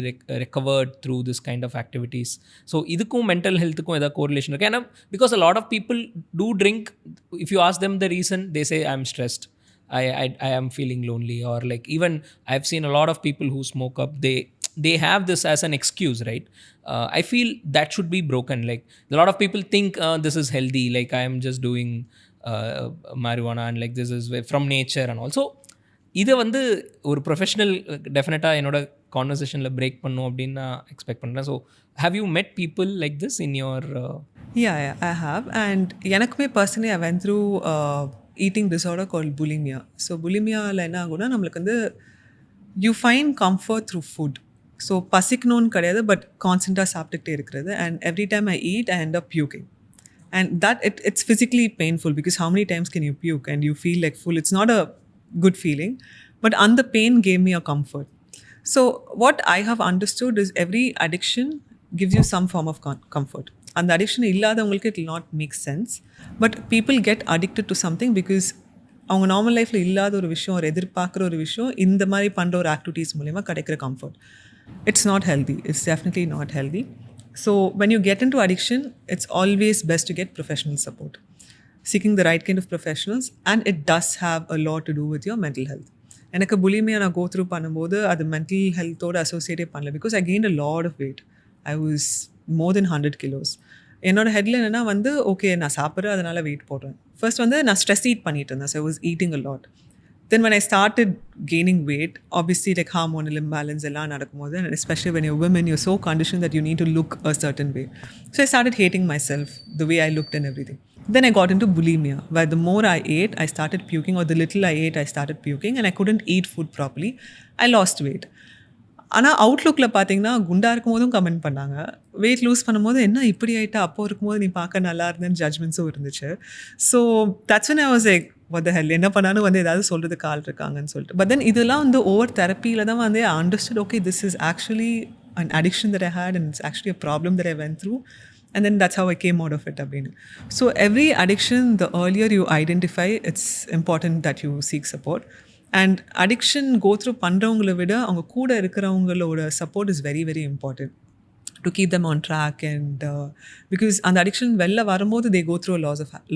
Speaker 2: recovered through this kind of activities? So idukkum mental health ku eda correlation irukku, and because a lot of people do drink, if you ask them the reason, they say I'm stressed, I am feeling lonely, or like even I've seen a lot of people who smoke up, they have this as an excuse, right? I feel that should be broken. Like a lot of people think this is healthy, like I am just doing marijuana and like this is from nature and also இதை வந்து ஒரு professional டெஃபினட்டாக என்னோட கான்வர்சேஷனில் break பண்ணும் அப்படின்னு நான் expect பண்ணுறேன். So have you met people like this in your
Speaker 1: Yeah, I have. And எனக்குமே personally I went through eating disorder called bulimia. So bulimiaல என்ன ஆகும்னா நம்மளுக்கு வந்து you find comfort through food. So பசிக்கணும்னு கிடையாது, பட் கான்ஸ்டண்ட்டாக சாப்பிட்டுக்கிட்டே இருக்கிறது. And every time I eat I end up puking. And that it's physically painful, because how many times can you puke and you feel like full? It's not a good feeling, but and the pain gave me a comfort. So what I have understood is every addiction gives you some form of comfort. And the addiction illadavungalukku it will not make sense, but people get addicted to something because அவங்க normal லைஃப்பில் இல்லாத ஒரு விஷயம், ஒரு எதிர்பார்க்குற ஒரு விஷயம் இந்த மாதிரி பண்ணுற ஒரு ஆக்டிவிட்டீஸ் மூலமா கிடைக்கிற comfort. It's not healthy. It's definitely not healthy. So when you get into addiction, it's always best to get professional support. Seeking the right kind of professionals, and it does have a lot to do with your mental health. எனக்கு புலிமையாக நான் go through பண்ணும்போது அது mental ஹெல்த்தோடு அசோசியேட்டே பண்ணல, because I gained a lot of weight. I was more then 100 kilos. என்னோட ஹெட்டில் என்னென்னா வந்து ஓகே நான் சாப்பிட்றேன் அதனால் வெயிட் போடுறேன். ஃபர்ஸ்ட் வந்து நான் ஸ்ட்ரெஸ் ஈட் பண்ணிட்டு இருந்தேன், so I was eating a lot. Then when I started gaining weight, obviously like hormonal imbalance எல்லாம் நடக்கும்போது, and especially when you're women, you're so conditioned that you need to look a certain way. So I started hating myself, the way I looked and everything. Then I got into bulimia, where the more I ate, I started puking, or the little I ate, I started puking, and I couldn't eat food properly. I lost weight. ஆனால் அவுட்லுக்கில் பார்த்தீங்கன்னா குண்டா இருக்கும் போதும் comment பண்ணாங்க, wait loose பண்ணும்போது என்ன இப்படி ஆகிட்டா, அப்போ இருக்கும்போது நீ பார்க்க நல்லா இருந்தேன்னு ஜட்மெண்ட்ஸும் இருந்துச்சு. So that's when I was like, what the hell, என்ன பண்ணாலும் வந்து ஏதாவது சொல்கிறதுக்கு ஆள் இருக்காங்கன்னு சொல்லிட்டு. பட் தென் இதெல்லாம் வந்து ஓவர் தெரப்பியில் தான் வந்து I understood, okay, this is actually an addiction that I had, and it's actually a problem that I went through. And then that's how I came out of it அப்படின்னு. So every addiction, the earlier you identify, it's important that you seek support. And addiction go through பண்ணுறவங்களை விட அவங்க கூட இருக்கிறவங்களோட support is very very important to keep them on track. And because அந்த addiction வெளில வரும்போது they go through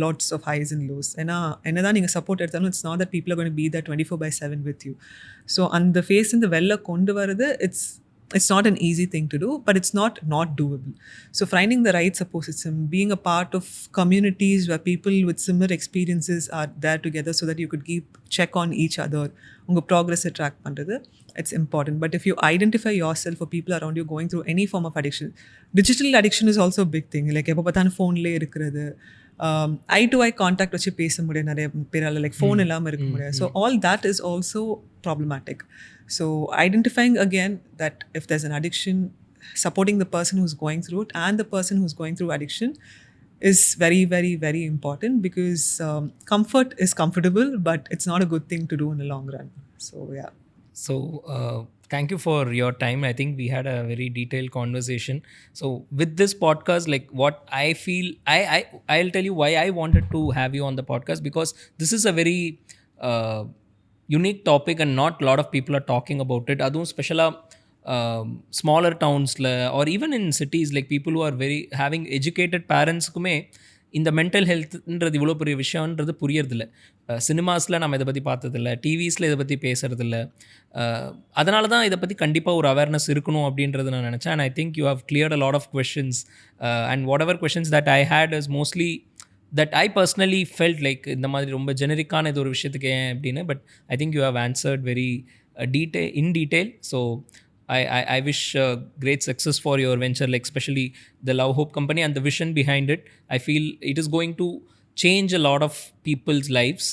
Speaker 1: lots of highs and lows. ஏன்னா என்னதான் நீங்கள் சப்போர்ட் எடுத்தாலும் it's not that people are going to be there 24/7 with you. So அந்த face இந்த வெளில கொண்டு வரது, it's It's not an easy thing to do, but it's not doable. So finding the right support system, being a part of communities where people with similar experiences are there together so that you could keep check on each other, unga progress track பண்றது, it's important. But if you identify yourself or people around you going through any form of addiction, digital addiction is also a big thing. Like எப்போ பார்த்தாலும் ஃபோன்லேயே இருக்கிறது, ஐ to eye contact வச்சு பேச முடியாது நிறைய பேரால், லைக் ஃபோன் இல்லாமல் இருக்க முடியாது. So all that is also problematic. So identifying again that if there's an addiction, supporting the person who's going through it and the person who's going through addiction is very, very, very important, because comfort is comfortable, but it's not a good thing to do in the long run. So yeah.
Speaker 2: So thank you for your time. I think we had a very detailed conversation. So with this podcast, like what I feel, I'll tell you why I wanted to have you on the podcast, because this is a very unique topic and not a lot of people are talking about it. Adum special smaller towns or even in cities, like people who are very having educated parents kume இந்த mental ஹெல்த்ன்றது இவ்வளோ பெரிய விஷயன்றது புரியறதில்ல. சினிமாஸில் நம்ம இதை பற்றி பார்த்ததில்ல, டிவிஸில் இதை பற்றி பேசுகிறதில்ல. அதனால தான் இதை பற்றி கண்டிப்பாக ஒரு அவேர்னஸ் இருக்கணும் அப்படின்றது நான் நினச்சேன். And I think you have cleared a lot of questions, and whatever questions that I had is mostly that I personally felt like இந்த மாதிரி ரொம்ப ஜெனரிக்கான இது ஒரு விஷயத்துக்கு ஏன் அப்படின்னு. But I think you have answered very in detail. So I wish great success for your venture, like especially the Love Hope company and the vision behind it. I feel it is going to change a lot of people's lives,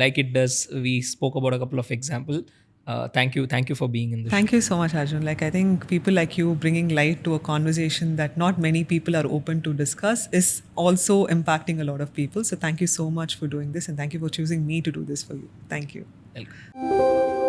Speaker 2: like it does. We spoke about a couple of examples. Thank you for being in this.
Speaker 1: Thank you so much, Arjun. Like, I think people like you bringing light to a conversation that not many people are open to discuss is also impacting a lot of people. So thank you so much for doing this, and thank you for choosing me to do this for you. Thank you.
Speaker 2: Welcome.